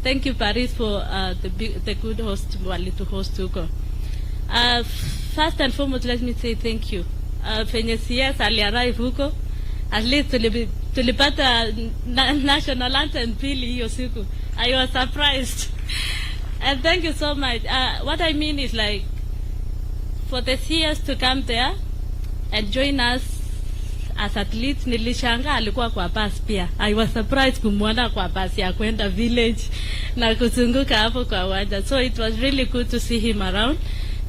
Thank you Paris for the good host wali to host huko. First and foremost, let me say thank you. Penye CS aliarrive huko, at least tulipata national anthem pili hiyo siku. I was surprised. And thank you so much. What I mean is like, for the CS to come there and join us as athletes, nilishanga alikuwa kwa bus pia. I was surprised kumwona kwa bus ya kwenda village na kuzunguka hapo kwa uwanja. So it was really good to see him around.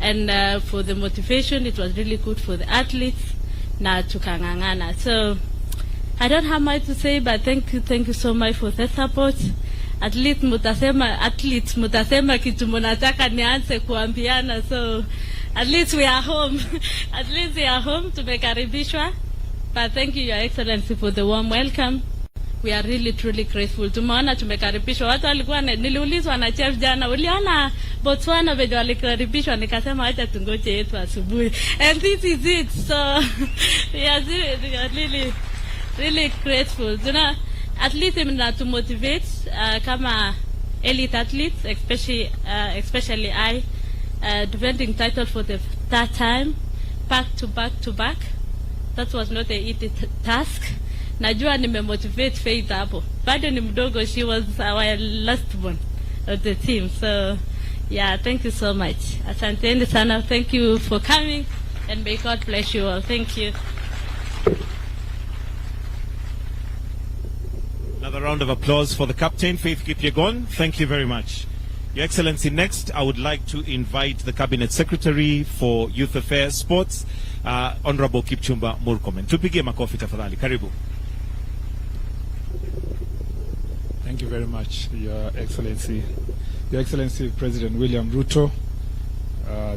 And for the motivation, it was really good for the athletes na tukangangana. So I don't have much to say, but thank you so much for the support. Athletes mutasema kitu mnataka nianze kuambiana. So at least we are home. At least we are home, tumekaribishwa. But thank you, Your Excellency, for the warm welcome. We are really truly grateful. Tumeona tumekaribishwa. Watu walikuwa niliulizwa na chef jana, uliona Botswana venye walikaribishwa, nikasema acha tungoje yetu asubuhi. And this is it. So we are really grateful. Tuna at least to motivate kama elite athletes, especially I, defending title for the third time, back to back. That was not an easy task. Najua nimemotivate Faith hapo. Bado ni mdogo, she was our last one of the team. So yeah, thank you so much. Asanteni sana. Thank you for coming and may God bless you all. Thank you. Another round of applause for the captain, Faith Kipyegon. Thank you very much. Your Excellency, next I would like to invite the Cabinet Secretary for Youth Affairs Sports, Honorable Kipchumba Murkomen. Tupige makofi tafadhali. Karibu. Thank you very much, Your Excellency. Your Excellency President William Ruto,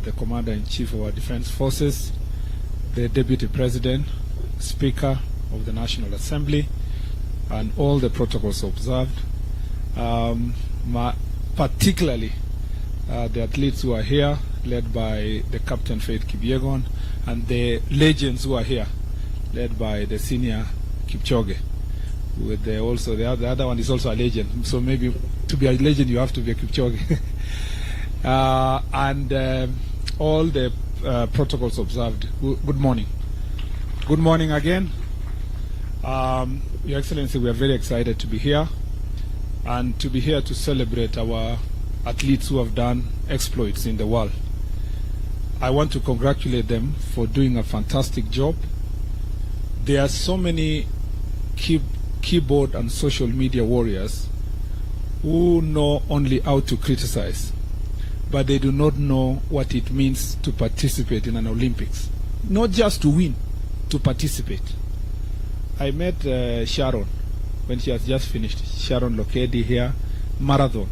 the Commander-in-Chief of our Defense Forces, the Deputy President, Speaker of the National Assembly, and all the protocols observed, particularly the athletes who are here, led by the Captain Faith Kipyegon, and the legends who are here, led by the senior Kipchoge. With the other one is also a legend. So maybe to be a legend, you have to be a Kipchoge. And all the protocols observed. Good morning. Good morning again. Your Excellency, we are very excited to be here and to be here to celebrate our athletes who have done exploits in the world. I want to congratulate them for doing a fantastic job. There are so many keyboard and social media warriors who know only how to criticize, but they do not know what it means to participate in an Olympics. Not just to win, to participate. I met Sharon when she has just finished. Sharon Lokedi here, marathon.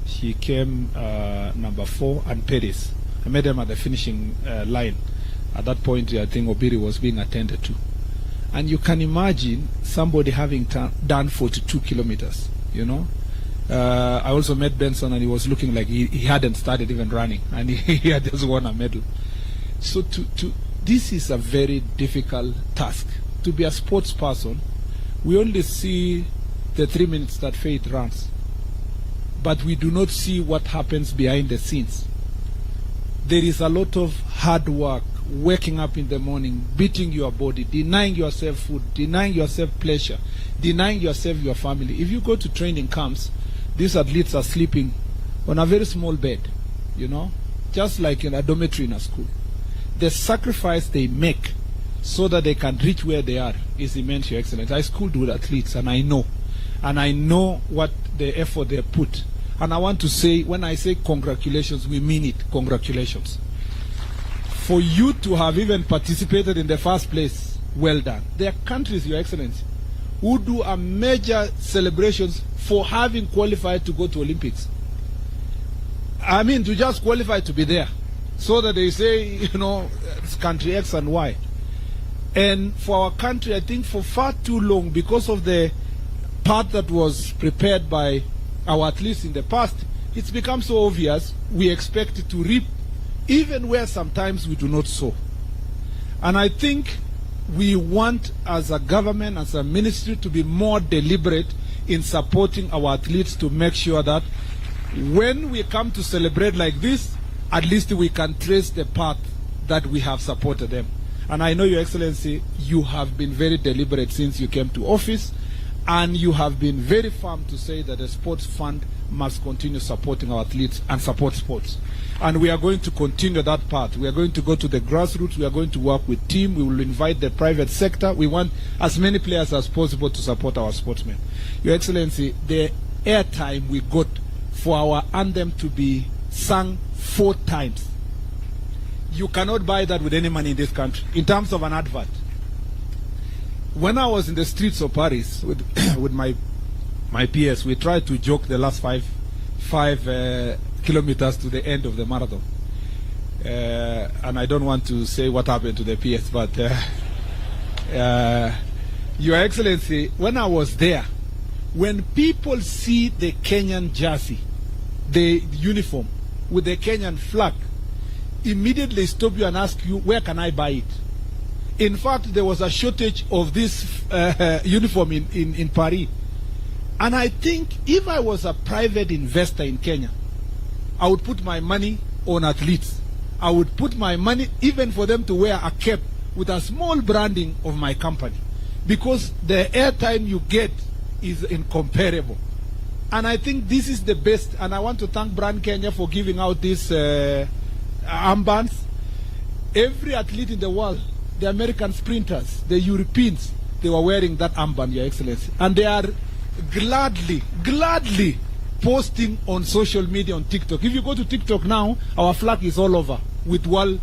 She came number 4, and Paris. I met them at the finishing line. At that point, I think Obiri was being attended to. And you can imagine somebody having done 42 kilometers, you know. I also met Benson, and he was looking like he hadn't started even running, and he had just won a medal. So this is a very difficult task. To be a sports person, we only see the 3 minutes that Faith runs, but we do not see what happens behind the scenes. There is a lot of hard work, waking up in the morning, beating your body, denying yourself food, denying yourself pleasure, denying yourself your family. If you go to training camps, these athletes are sleeping on a very small bed, you know, just like in a dormitory in a school. The sacrifice they make so that they can reach where they are is immense, Your Excellency. I schooled with athletes, and I know what the effort they put. And I want to say, when I say congratulations, we mean it. Congratulations. For you to have even participated in the first place, well done. There are countries, Your Excellency, who do a major celebrations for having qualified to go to Olympics. I mean, to just qualify to be there, so that they say, you know, it's country X and Y. And for our country, I think for far too long, because of the part that was prepared by our athletes in the past, it's become so obvious we expect to reap even where sometimes we do not sow. And I think we want, as a government, as a ministry, to be more deliberate in supporting our athletes to make sure that when we come to celebrate like this, at least we can trace the path that we have supported them. And I know, Your Excellency, you have been very deliberate since you came to office, and you have been very firm to say that the sports fund must continue supporting our athletes and support sports. And we are going to continue that path. We are going to go to the grassroots. We are going to work with team. We will invite the private sector. We want as many players as possible to support our sportsmen. Your Excellency, the airtime we got for our anthem to be sung 4 times, you cannot buy that with any money in this country in terms of an advert. When I was in the streets of Paris with with my PS, we tried to joke the last five kilometers to the end of the marathon. And I don't want to say what happened to the PS, but Your Excellency, when I was there, when people see the Kenyan jersey, the uniform with the Kenyan flag, immediately stop you and ask you, where can I buy it? In fact, there was a shortage of this uniform in Paris. And I think if I was a private investor in Kenya, I would put my money on athletes. I would put my money even for them to wear a cap with a small branding of my company, because the airtime you get is incomparable. And I think this is the best. And I want to thank Brand Kenya for giving out these armbands. Every athlete in the world, the American sprinters, the Europeans, they were wearing that armband, Your Excellency. And they are gladly posting on social media, on TikTok. If you go to TikTok now, our flag is all over with world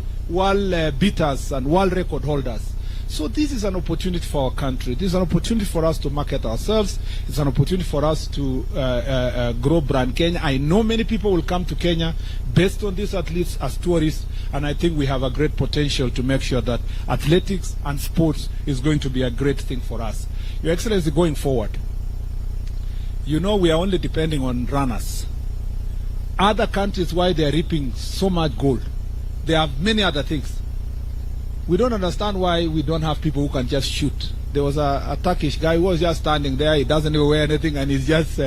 beaters and world record holders. So this is an opportunity for our country. This is an opportunity for us to market ourselves. It's an opportunity for us to grow Brand Kenya. I know many people will come to Kenya based on these athletes as tourists, and I think we have a great potential to make sure that athletics and sports is going to be a great thing for us. Your Excellency, going forward, you know we are only depending on runners. Other countries, why they are reaping so much gold, they have many other things. We don't understand why we don't have people who can just shoot. There was a Turkish guy who was just standing there. He doesn't even wear anything, and he's just,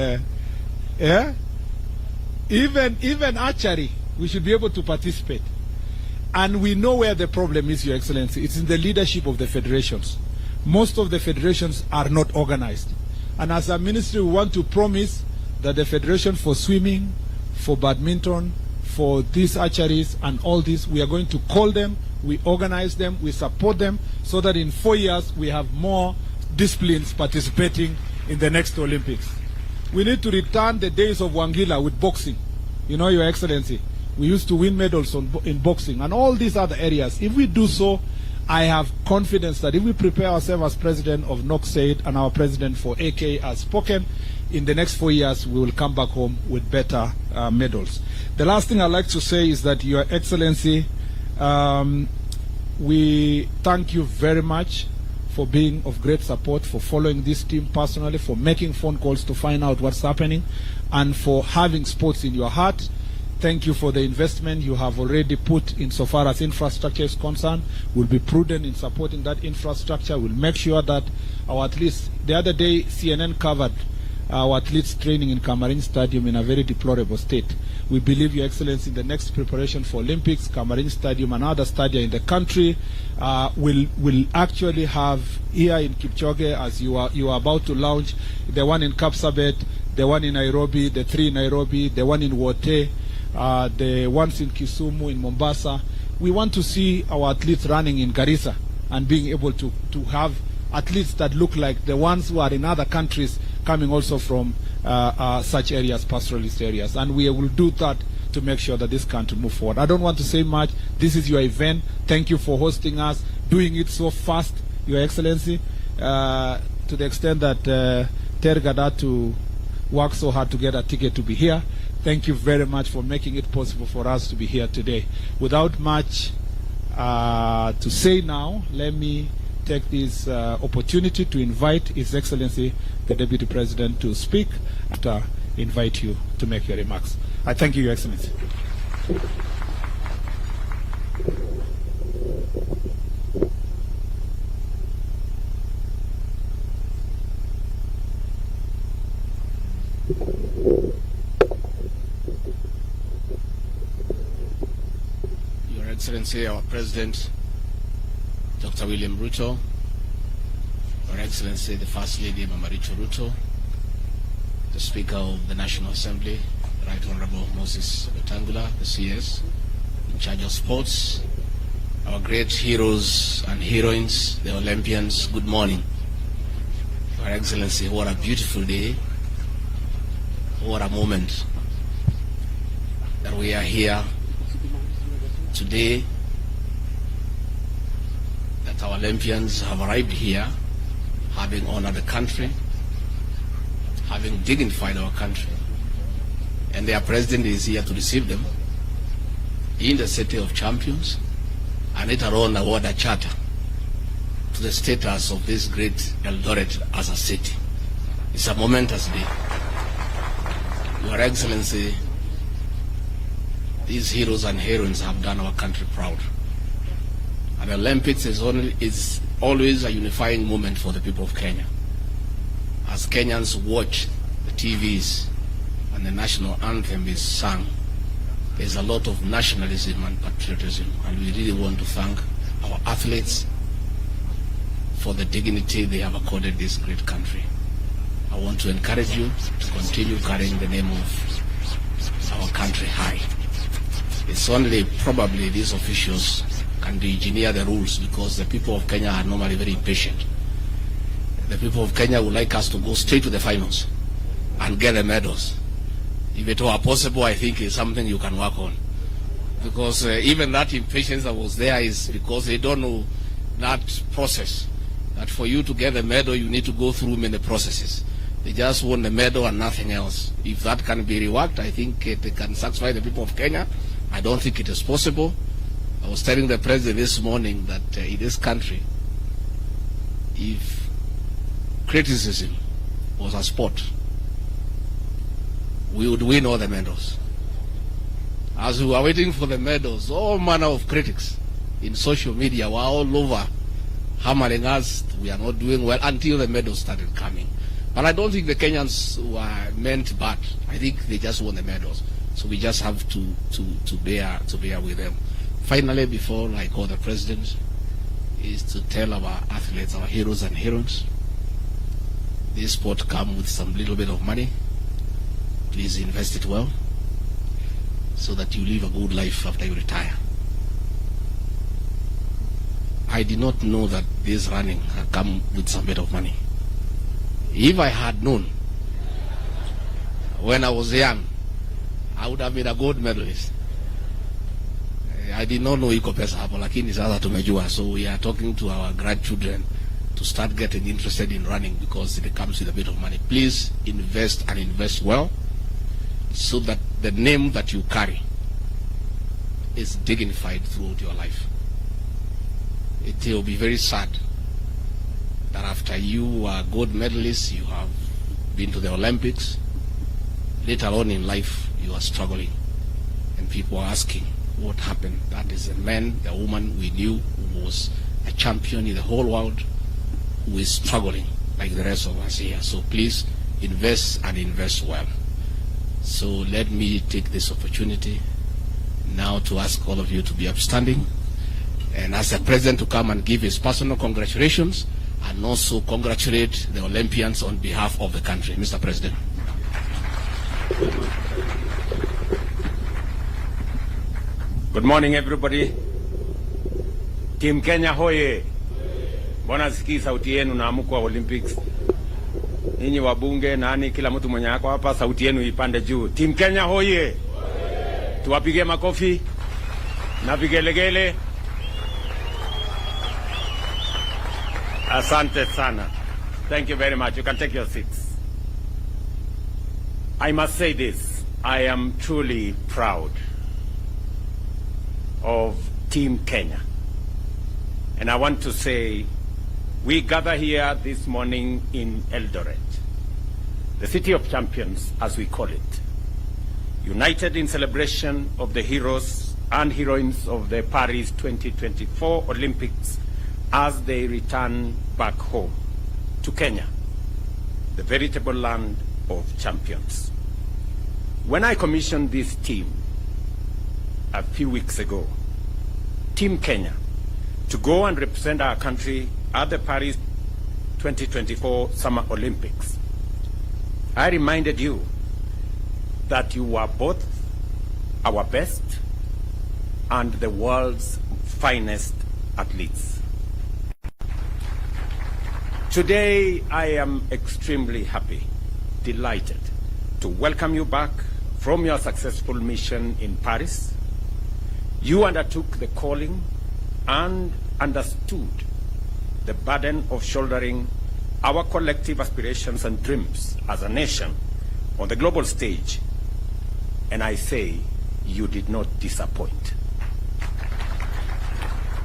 Even archery, we should be able to participate. And we know where the problem is, Your Excellency. It's in the leadership of the federations. Most of the federations are not organized. And as a ministry, we want to promise that the federation for swimming, for badminton, for these archeries and all this, we are going to call them, we organize them, we support them, so that in 4 years we have more disciplines participating in the next Olympics. We need to return the days of Wangila with boxing. You know, Your Excellency, we used to win medals in boxing and all these other areas. If we do so, I have confidence that if we prepare ourselves as president of NOCSAID and our president for AK has spoken, in the next 4 years we will come back home with better medals. The last thing I'd like to say is that, Your Excellency, we thank you very much for being of great support, for following this team personally, for making phone calls to find out what's happening, and for having sports in your heart. Thank you for the investment you have already put insofar as infrastructure is concerned. We'll be prudent in supporting that infrastructure. We'll make sure that our athletes, the other day CNN covered our athletes training in Camarines Stadium in a very deplorable state. We believe, Your Excellency, in the next preparation for Olympics, Camarines Stadium and other stadia in the country will actually have here in Kipchoge, as you are about to launch, the one in Kapsabet, the one in Nairobi, the 3 in Nairobi, the one in Wote, the ones in Kisumu, in Mombasa. We want to see our athletes running in Garissa and being able to have athletes that look like the ones who are in other countries, coming also from such areas, pastoralist areas. And we will do that to make sure that this country move forward. I don't want to say much. This is your event. Thank you for hosting us, doing it so fast, Your Excellency, to the extent that Tergad had to work so hard to get a ticket to be here. Thank you very much for making it possible for us to be here today. Without much to say now, let me take this opportunity to invite His Excellency the Deputy President to speak after invite you to make your remarks. I thank you, Your Excellency. Your Excellency, our President, Dr. William Ruto, Your Excellency, the First Lady, Mama Rachel Ruto, the Speaker of the National Assembly, Right Honorable Moses Wetangula, the CS, in charge of sports, our great heroes and heroines, the Olympians, good morning. Your Excellency, what a beautiful day, what a moment that we are here today, that our Olympians have arrived here, having honored the country, having dignified our country, and their president is here to receive them in the City of Champions, and later on award a charter to the status of this great Eldoret as a city. It's a momentous day. Your Excellency, these heroes and heroines have done our country proud. And the Olympics is always a unifying moment for the people of Kenya. As Kenyans watch the TVs and the national anthem is sung, there's a lot of nationalism and patriotism, and we really want to thank our athletes for the dignity they have accorded this great country. I want to encourage you to continue carrying the name of our country high. It's only probably these officials can engineer the rules, because the people of Kenya are normally very patient. The people of Kenya would like us to go straight to the finals and get the medals. If it were possible, I think it's something you can work on. Because even that impatience that was there is because they don't know that process. That for you to get the medal, you need to go through many processes. They just want the medal and nothing else. If that can be reworked, I think it can satisfy the people of Kenya. I don't think it is possible. I was telling the president this morning that in this country, if criticism was a sport, we would win all the medals. As we were waiting for the medals, all manner of critics in social media were all over hammering us. We are not doing well until the medals started coming. But I don't think the Kenyans were meant bad. I think they just won the medals. So we just have to bear with them. Finally, before I call the president, is to tell our athletes, our heroes and heroines, this sport comes with some little bit of money. Please invest it well, so that you live a good life after you retire. I did not know that this running had come with some bit of money. If I had known when I was young, I would have been a gold medalist. I did not know iko pesa hapo, lakini sasa tumejua. So we are talking to our grandchildren to start getting interested in running, because it comes with a bit of money. Please invest, and invest well, so that the name that you carry is dignified throughout your life. It will be very sad that after you are gold medalists, you have been to the Olympics, later on in life you are struggling, and people are asking what happened. That is a man, a woman we knew who was a champion in the whole world, who is struggling like the rest of us here. So please invest, and invest well. So let me take this opportunity now to ask all of you to be upstanding, and as the president to come and give his personal congratulations, and also congratulate the Olympians on behalf of the country. Mr. President. Good morning, everybody. Team Kenya hoye. Mbona sikii sauti yenu na amko wa Olympics? Ninyi wabunge, nani, kila mtu mwenye ako hapa, sauti yenu ipande juu. Team Kenya hoye. Tuwapige makofi na vigelegele. Asante sana. Thank you very much. You can take your seats. I must say this. I am truly proud of Team Kenya. And I want to say we gather here this morning in Eldoret, the city of champions, as we call it, united in celebration of the heroes and heroines of the Paris 2024 Olympics as they return back home to Kenya, the veritable land of champions. When I commissioned this team a few weeks ago, Team Kenya, to go and represent our country at the Paris 2024 Summer Olympics, I reminded you that you were both our best and the world's finest athletes. Today, I am extremely happy, delighted to welcome you back from your successful mission in Paris. You undertook the calling and understood the burden of shouldering our collective aspirations and dreams as a nation on the global stage. And I say, you did not disappoint.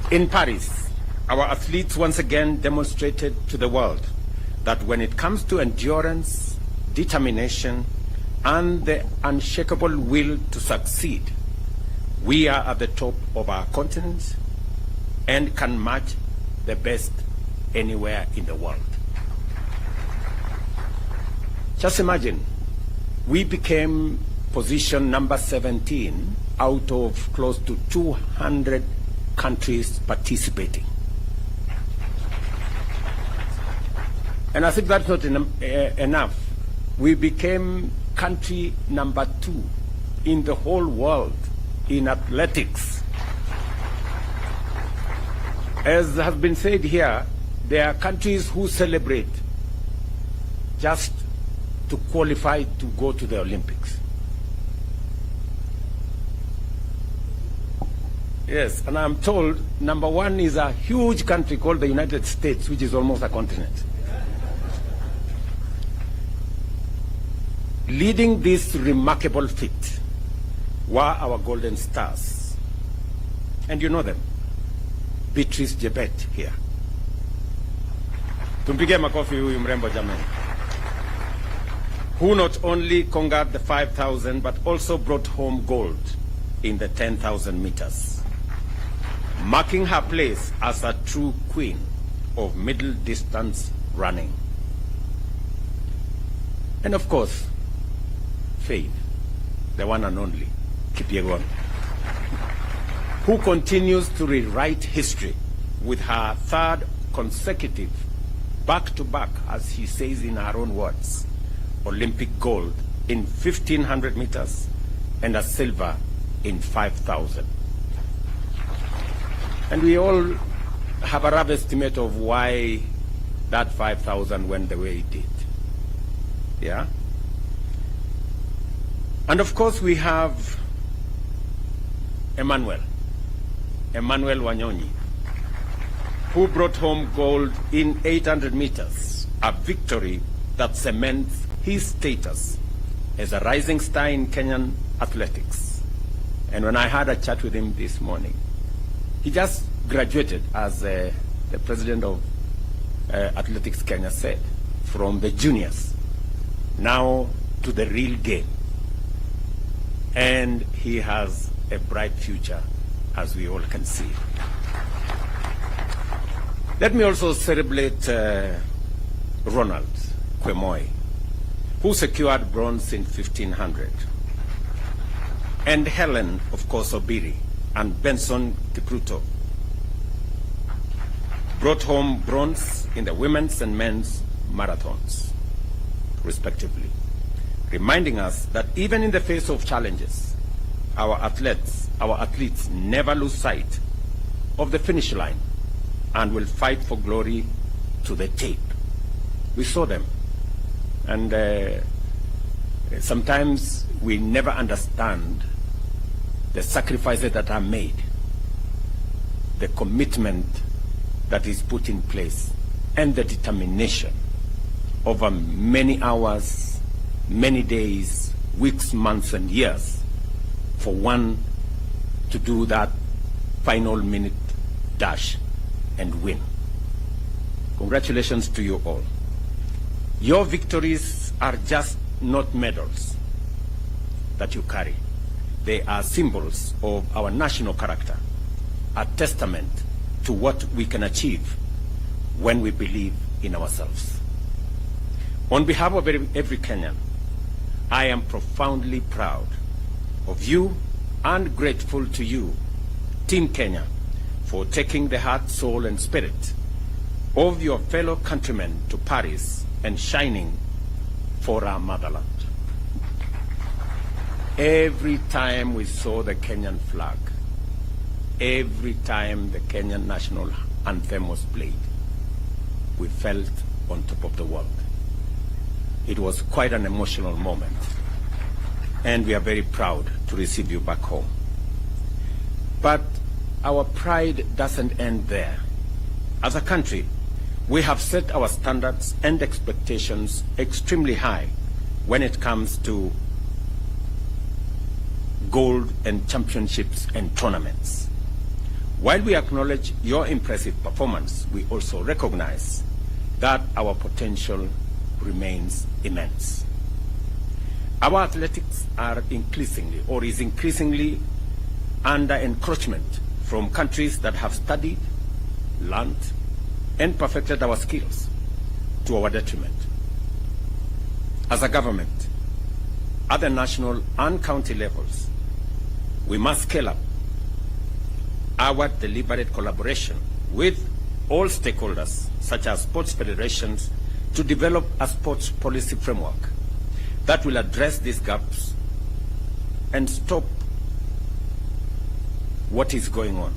In Paris, our athletes once again demonstrated to the world that when it comes to endurance, determination, and the unshakable will to succeed, we are at the top of our continent and can match the best anywhere in the world. Just imagine, we became position number 17 out of close to 200 countries participating. And as if that's not enough, we became country number 2 in the whole world in athletics. As has been said here, there are countries who celebrate just to qualify to go to the Olympics. Yes, and I'm told number 1 is a huge country called the United States, which is almost a continent. Leading this remarkable feat were our golden stars. And you know them. Beatrice Jebet here. Tumpige makofi huyu mrembo jamani. Who not only conquered the 5,000 but also brought home gold in the 10,000 meters, marking her place as a true queen of middle distance running. And of course, Faith, the one and only Kipyegon, who continues to rewrite history with her 3rd consecutive back-to-back, as she says in her own words, Olympic gold in 1,500 meters and a silver in 5,000. And we all have a rough estimate of why that 5,000 went the way it did. Yeah? And of course we have Emmanuel Wanyonyi, who brought home gold in 800 meters, a victory that cements his status as a rising star in Kenyan athletics. And when I had a chat with him this morning, he just graduated, as the president of Athletics Kenya said, from the juniors now to the real game. And he has a bright future, as we all can see. Let me also celebrate Ronald Kwemoy, who secured bronze in 1,500. And Helen, of course, Obiri, and Benson Kipruto brought home bronze in the women's and men's marathons, respectively, reminding us that even in the face of challenges, our athletes never lose sight of the finish line and will fight for glory to the tape. We saw them, and sometimes we never understand the sacrifices that are made, the commitment that is put in place, and the determination over many hours, many days, weeks, months, and years for one to do that final minute dash and win. Congratulations to you all. Your victories are just not medals that you carry. They are symbols of our national character, a testament to what we can achieve when we believe in ourselves. On behalf of every Kenyan, I am profoundly proud of you and grateful to you, Team Kenya, for taking the heart, soul, and spirit of your fellow countrymen to Paris and shining for our motherland. Every time we saw the Kenyan flag, every time the Kenyan national anthem was played, we felt on top of the world. It was quite an emotional moment, and we are very proud to receive you back home. But our pride doesn't end there. As a country, we have set our standards and expectations extremely high when it comes to gold and championships and tournaments. While we acknowledge your impressive performance, we also recognize that our potential remains immense. Our athletics are increasingly under encroachment from countries that have studied, learned, and perfected our skills to our detriment. As a government, at the national and county levels, we must scale up our deliberate collaboration with all stakeholders, such as sports federations, to develop a sports policy framework that will address these gaps and stop what is going on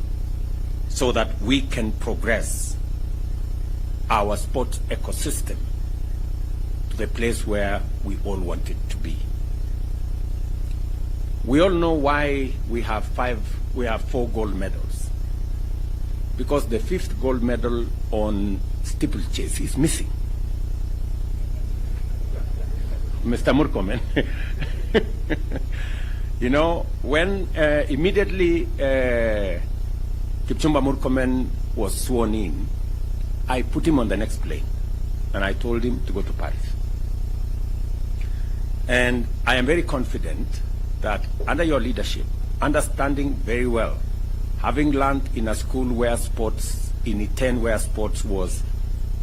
so that we can progress our sports ecosystem to the place where we all want it to be. We all know why we have 4 gold medals. Because the 5th gold medal on steeplechase is missing. Mr. Murkomen, you know, when immediately Kipchumba Murkomen was sworn in, I put him on the next plane and I told him to go to Paris. And I am very confident that under your leadership, understanding very well, having learned in a school where sports, in Iten where sports was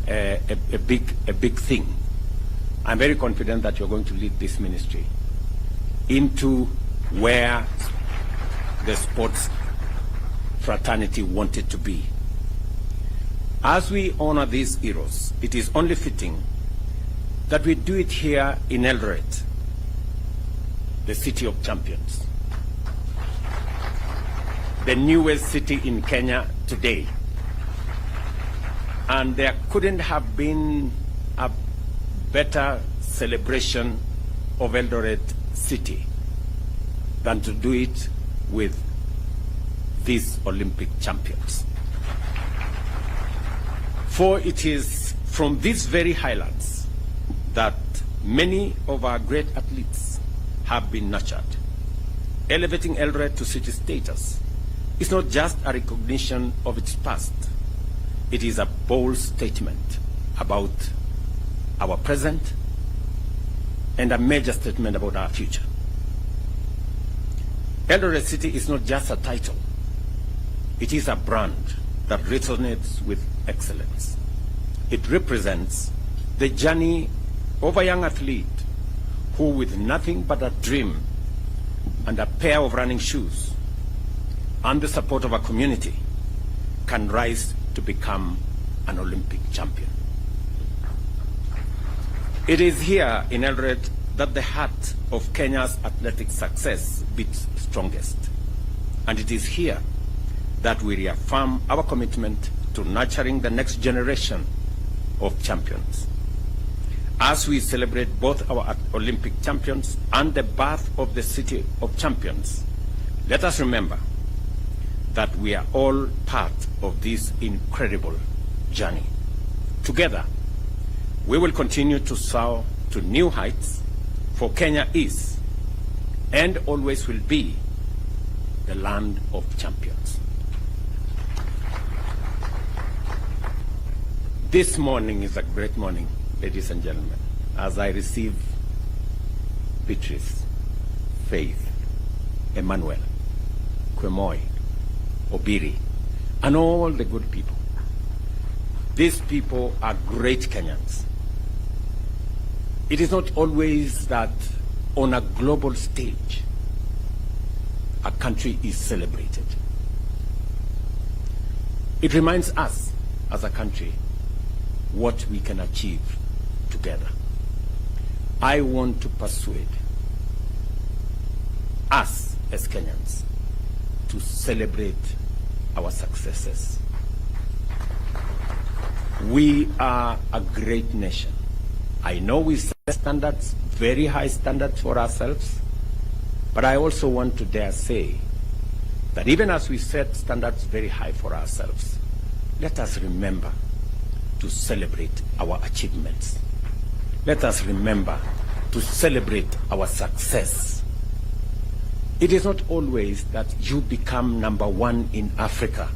a big thing, I'm very confident that you're going to lead this ministry into where the sports fraternity wanted to be. As we honor these heroes, it is only fitting that we do it here in Eldoret, the city of champions, the newest city in Kenya today. And there couldn't have been a better celebration of Eldoret city than to do it with these Olympic champions. For it is from these very highlands that many of our great athletes have been nurtured. Elevating Eldoret to city status is not just a recognition of its past. It is a bold statement about our present and a major statement about our future. Eldoret City is not just a title. It is a brand that resonates with excellence. It represents the journey of a young athlete who, with nothing but a dream and a pair of running shoes and the support of a community, can rise to become an Olympic champion. It is here in Eldoret that the heart of Kenya's athletic success beats strongest. And it is here that we reaffirm our commitment to nurturing the next generation of champions. As we celebrate both our Olympic champions and the birth of the city of champions, let us remember that we are all part of this incredible journey. Together, we will continue to soar to new heights, for Kenya is and always will be the land of champions. This morning is a great morning, ladies and gentlemen, as I receive Beatrice, Faith, Emmanuel, Kwemoy, Obiri, and all the good people. These people are great Kenyans. It is not always that on a global stage a country is celebrated. It reminds us as a country what we can achieve together. I want to persuade us as Kenyans to celebrate our successes. We are a great nation. I know we set standards, very high standards for ourselves, but I also want to dare say that even as we set standards very high for ourselves, let us remember to celebrate our achievements. Let us remember to celebrate our success. It is not always that you become #1 in Africa.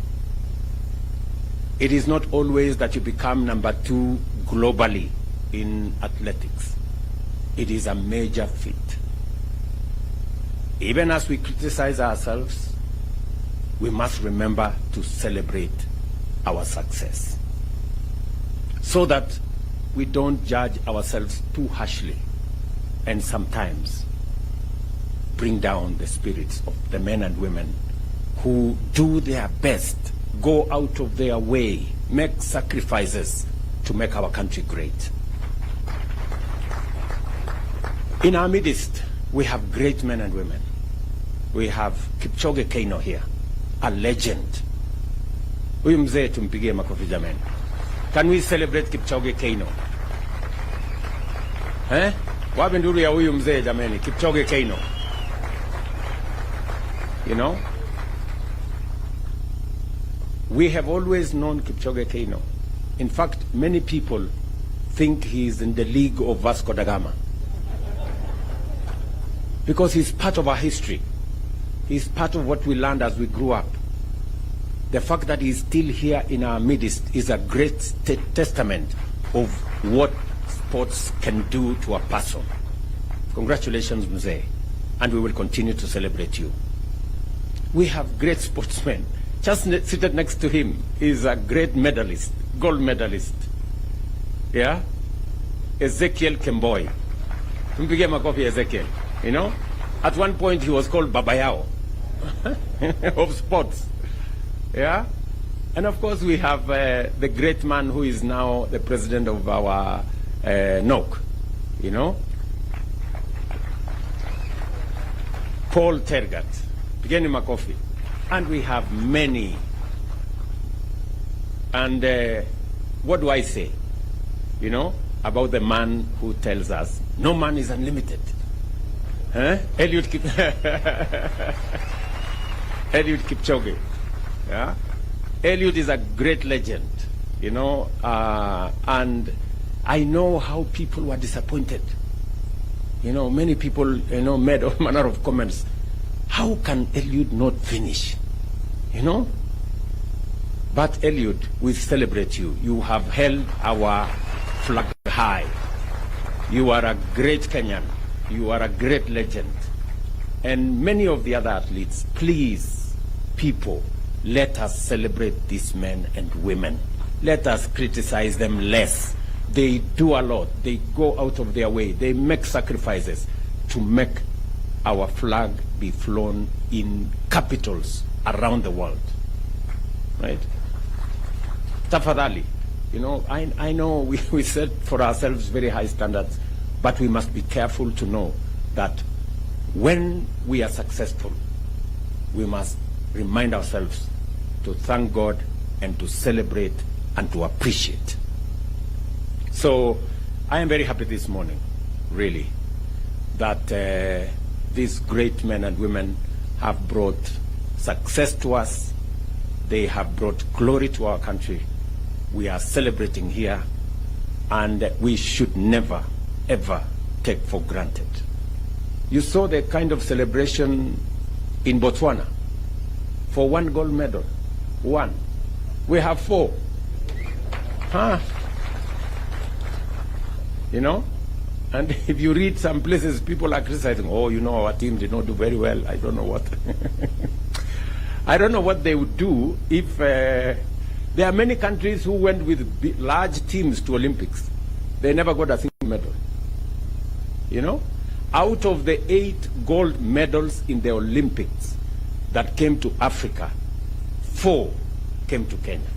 It is not always that you become #2 globally in athletics. It is a major feat. Even as we criticize ourselves, we must remember to celebrate our success so that we don't judge ourselves too harshly and sometimes bring down the spirits of the men and women who do their best, go out of their way, make sacrifices to make our country great. In our midst, we have great men and women. We have Kipchoge Keino here, a legend. Huyu mzee tumpigie makofi jamani. Can we celebrate Kipchoge Keino? Wapi nduru ya huyu mzee jamani, Kipchoge Keino. You know, we have always known Kipchoge Keino. In fact, many people think he is in the league of Vasco da Gama because he's part of our history. He's part of what we learned as we grew up. The fact that he's still here in our midst is a great testament of what sports can do to a person. Congratulations, Mzee, and we will continue to celebrate you. We have great sportsmen. Just seated next to him is a great medalist, gold medalist. Yeah? Ezekiel Kemboi. Tumpigie makofi Ezekiel. You know? At one point he was called Babayao of sports. Yeah? And of course we have the great man who is now the president of our NOC. You know? Paul Tergat. Pigeni makofi. And we have many. And what do I say? You know, about the man who tells us, no man is unlimited. Eliud Kipchoge. Yeah? Eliud is a great legend, you know, and I know how people were disappointed. You know, many people, you know, made all manner of comments. How can Eliud not finish? You know? But Eliud, we celebrate you. You have held our flag high. You are a great Kenyan. You are a great legend. And many of the other athletes, please, people, let us celebrate these men and women. Let us criticize them less. They do a lot. They go out of their way. They make sacrifices to make our flag be flown in capitals around the world. Right? Tafadhali, you know, I know we set for ourselves very high standards, but we must be careful to know that when we are successful, we must remind ourselves to thank God and to celebrate and to appreciate. So I am very happy this morning, really, that these great men and women have brought success to us. They have brought glory to our country. We are celebrating here, and we should never, ever take for granted. You saw the kind of celebration in Botswana for 1 gold medal. 1. We have 4. you know. And if you read some places, people are criticizing, oh, you know, our team did not do very well. I don't know what. I don't know what they would do if there are many countries who went with large teams to Olympics. They never got a single medal. You know, out of the 8 gold medals in the Olympics that came to Africa, 4 came to Kenya.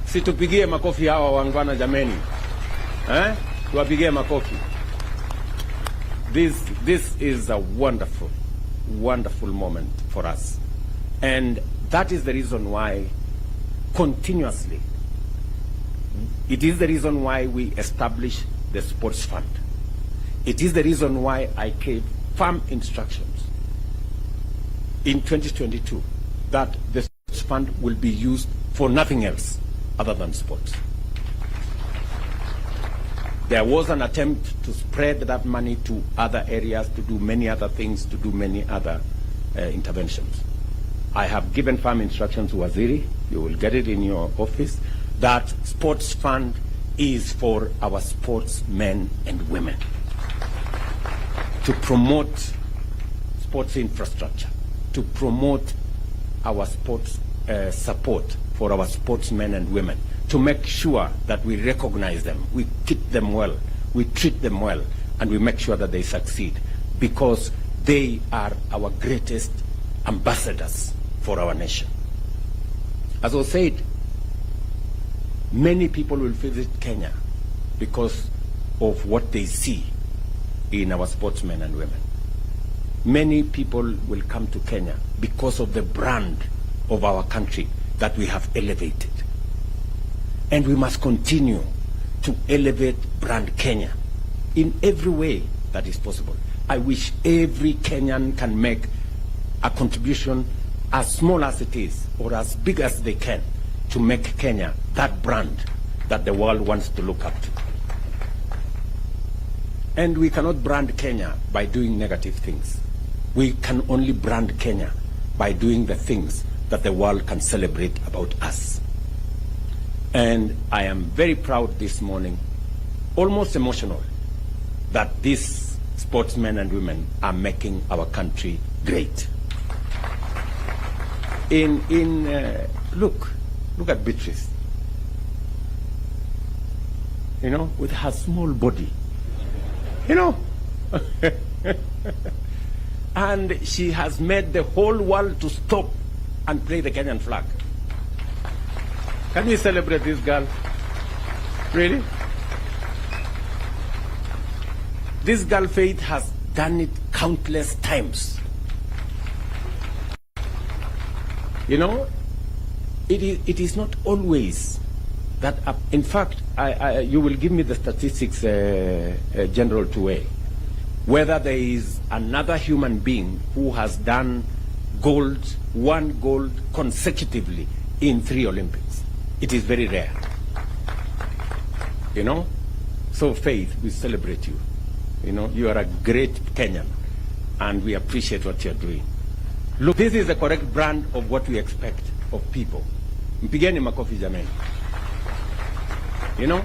Situpigie makofi hawa wangwana jameni. Tuwapigie makofi. This is a wonderful, wonderful moment for us. And that is the reason why continuously, it is the reason why we established the sports fund. It is the reason why I gave firm instructions in 2022 that the sports fund will be used for nothing else other than sports. There was an attempt to spread that money to other areas, to do many other things, to do many other interventions. I have given firm instructions to Waziri, you will get it in your office, that sports fund is for our sportsmen and women, to promote sports infrastructure, to promote our sports support for our sportsmen and women, to make sure that we recognize them, we keep them well, we treat them well, and we make sure that they succeed, because they are our greatest ambassadors for our nation. As I said, many people will visit Kenya because of what they see in our sportsmen and women. Many people will come to Kenya because of the brand of our country that we have elevated. And we must continue to elevate brand Kenya in every way that is possible. I wish every Kenyan can make a contribution, as small as it is or as big as they can, to make Kenya that brand that the world wants to look up to. And we cannot brand Kenya by doing negative things. We can only brand Kenya by doing the things that the world can celebrate about us. And I am very proud this morning, almost emotional, that these sportsmen and women are making our country great. Look at Beatrice. You know, with her small body. You know. And she has made the whole world to stop and play the Kenyan flag. Can we celebrate this girl? Really? This girl, Faith, has done it countless times. You know, it is not always that, in fact, you will give me the statistics, General Tuwe, whether there is another human being who has done one gold consecutively in 3 Olympics. It is very rare. You know? So Faith, we celebrate you. You know, you are a great Kenyan, and we appreciate what you're doing. Look, this is the correct brand of what we expect of people. Mpigeni makofi jameni. You know,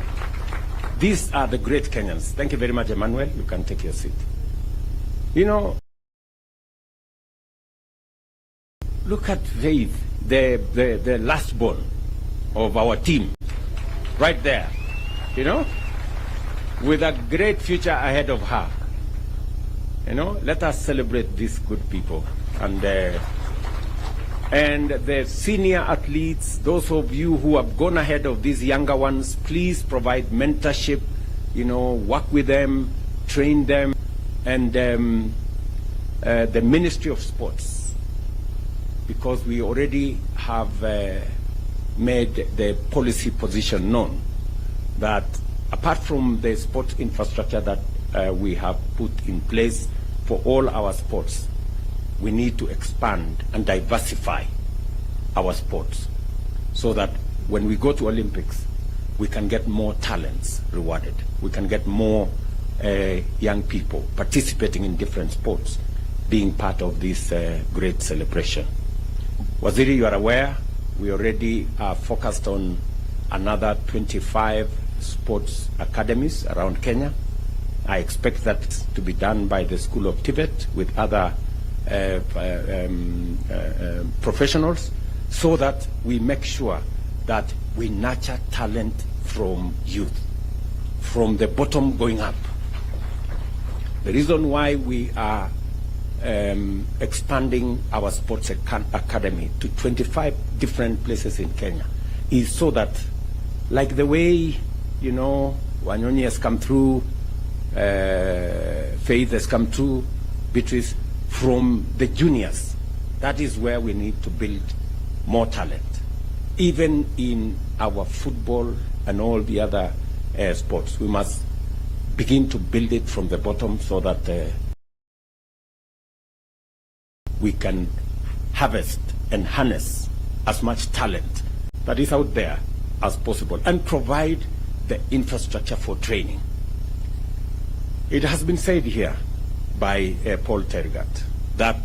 these are the great Kenyans. Thank you very much, Emmanuel. You can take your seat. You know, look at Faith, the last born of our team, right there, you know, with a great future ahead of her. You know, let us celebrate these good people. And the senior athletes, those of you who have gone ahead of these younger ones, please provide mentorship, you know, work with them, train them. And the Ministry of Sports, because we already have made the policy position known that apart from the sports infrastructure that we have put in place for all our sports, we need to expand and diversify our sports so that when we go to Olympics, we can get more talents rewarded. We can get more young people participating in different sports, being part of this great celebration. Waziri, you are aware, we already are focused on another 25 sports academies around Kenya. I expect that to be done by the School of Tibet with other professionals, so that we make sure that we nurture talent from youth, from the bottom going up. The reason why we are expanding our sports academy to 25 different places in Kenya is so that, like the way, you know, Wanyonyi has come through, Faith has come through, Beatrice, from the juniors, that is where we need to build more talent, even in our football and all the other sports. We must begin to build it from the bottom so that we can harvest and harness as much talent that is out there as possible and provide the infrastructure for training. It has been said here by Paul Tergat that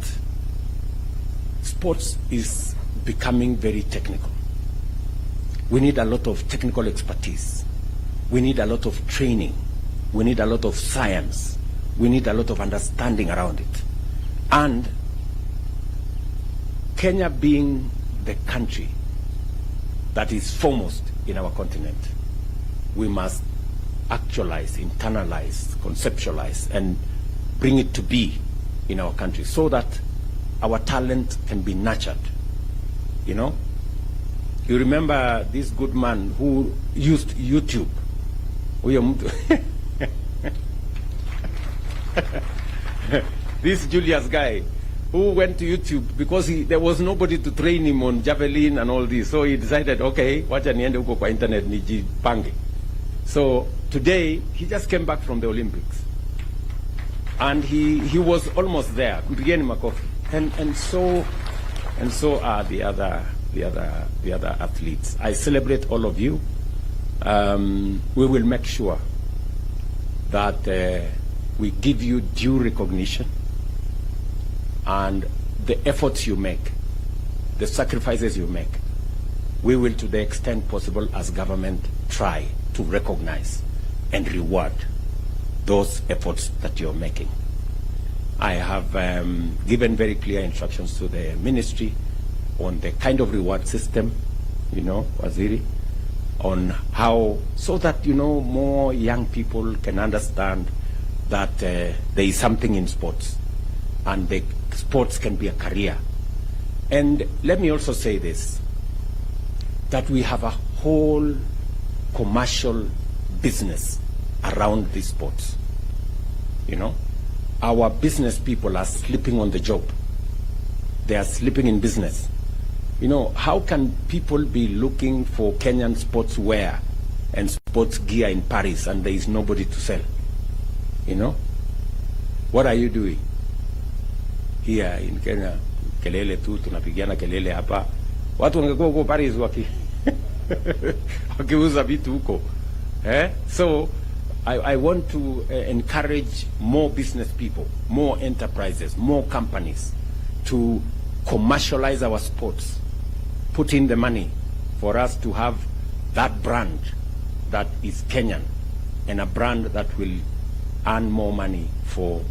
sports is becoming very technical. We need a lot of technical expertise. We need a lot of training. We need a lot of science. We need a lot of understanding around it. And Kenya being the country that is foremost in our continent, we must actualize, internalize, conceptualize, and bring it to be in our country so that our talent can be nurtured. You know, you remember this good man who used YouTube. This Julius guy who went to YouTube because there was nobody to train him on javelin and all this. So he decided, okay, wacha niende huko kwa internet nijipange. So today he just came back from the Olympics, and he was almost there. Kupigeni makofi. And so are the other athletes. I celebrate all of you. We will make sure that we give you due recognition, and the efforts you make, the sacrifices you make, we will, to the extent possible as government, try to recognize and reward those efforts that you're making. I have given very clear instructions to the ministry on the kind of reward system, you know, Waziri, on how, so that, you know, more young people can understand that there is something in sports, and the sports can be a career. And let me also say this, that we have a whole commercial business around these sports. You know, our business people are sleeping on the job. They are sleeping in business. You know, how can people be looking for Kenyan sports wear and sports gear in Paris and there is nobody to sell? You know, what are you doing here in Kenya? Kelele tu, tunapigiana kelele hapa. Watu wangekuwa huko Paris wakiuza vitu huko. So I want to encourage more business people, more enterprises, more companies to commercialize our sports, put in the money for us to have that brand that is Kenyan, and a brand that will earn more money for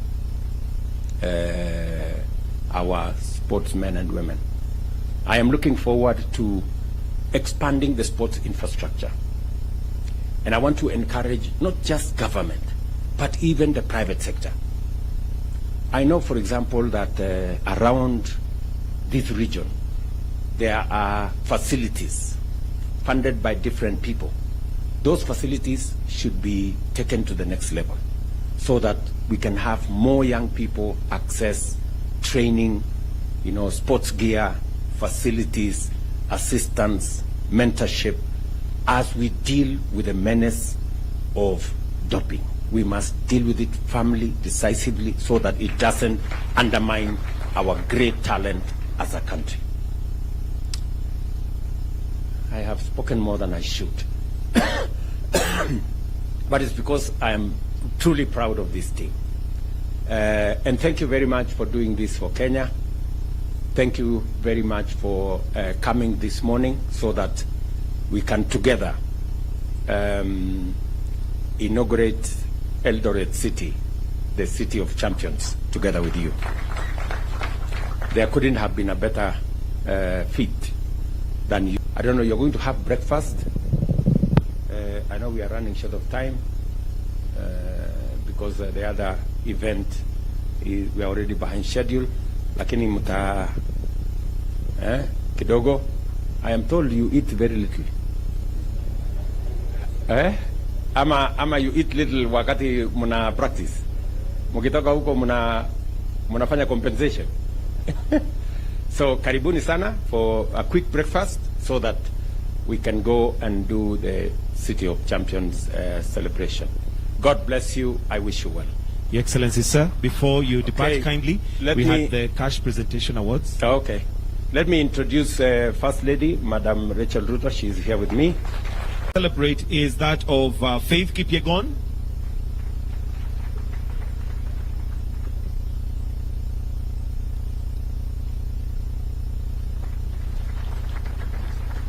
our sportsmen and women. I am looking forward to expanding the sports infrastructure. And I want to encourage not just government, but even the private sector. I know, for example, that around this region, there are facilities funded by different people. Those facilities should be taken to the next level so that we can have more young people access training, you know, sports gear, facilities, assistance, mentorship, as we deal with the menace of doping. We must deal with it firmly, decisively, so that it doesn't undermine our great talent as a country. I have spoken more than I should. But it's because I am truly proud of this team. And thank you very much for doing this for Kenya. Thank you very much for coming this morning so that we can together inaugurate Eldoret City, the city of champions, together with you. There couldn't have been a better feat than you. I don't know, you're going to have breakfast. I know we are running short of time because the other event we are already behind schedule. Lakini muta kidogo. I am told you eat very little. Ama you eat little wakati muna practice. Mukitoka huko munafanya compensation. So karibuni sana for a quick breakfast so that we can go and do the City of Champions celebration. God bless you. I wish you well. Your Excellency, sir, before you depart, Okay, kindly, we had the cash presentation awards. Okay. Let me introduce First Lady, Madam Rachel Ruto. She is here with me. Celebrate is that of Faith Kipyegon.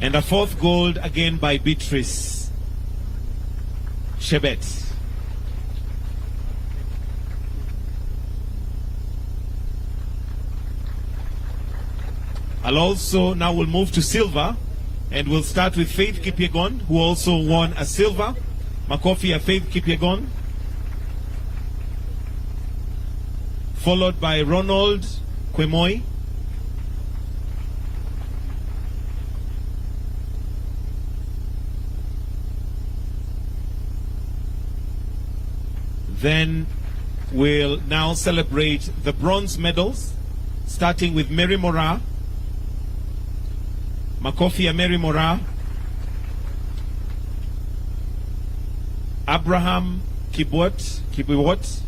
And a fourth gold again by Beatrice Shebet. I'll also now we'll move to silver, and we'll start with Faith Kipyegon, who also won a silver. Makofi Faith Kipyegon, followed by Ronald Kwemoi, then we'll now celebrate the bronze medals, starting with Mary Mora. Makofi Mary Mora, Abraham Kibiwot,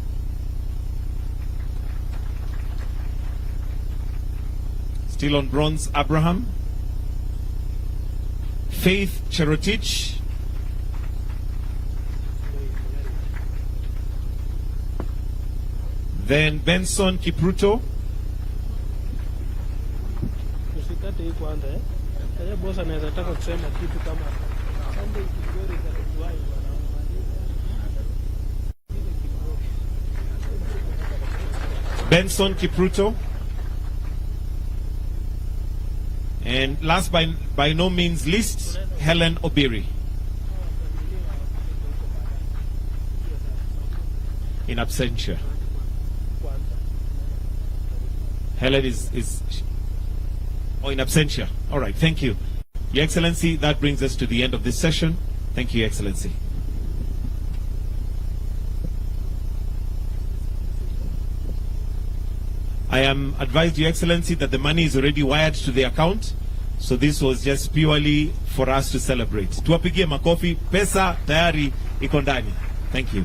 still on bronze Abraham, Faith Cherotich, then Benson Kipruto, Benson Kipruto, and last by no means least, Helen Obiri. In absentia. Helen is in absentia. All right, thank you. Your Excellency, that brings us to the end of this session. Thank you, Your Excellency. I am advised, Your Excellency, that the money is already wired to the account. So this was just purely for us to celebrate. Tuwapigie makofi, pesa tayari iko ndani. Thank you.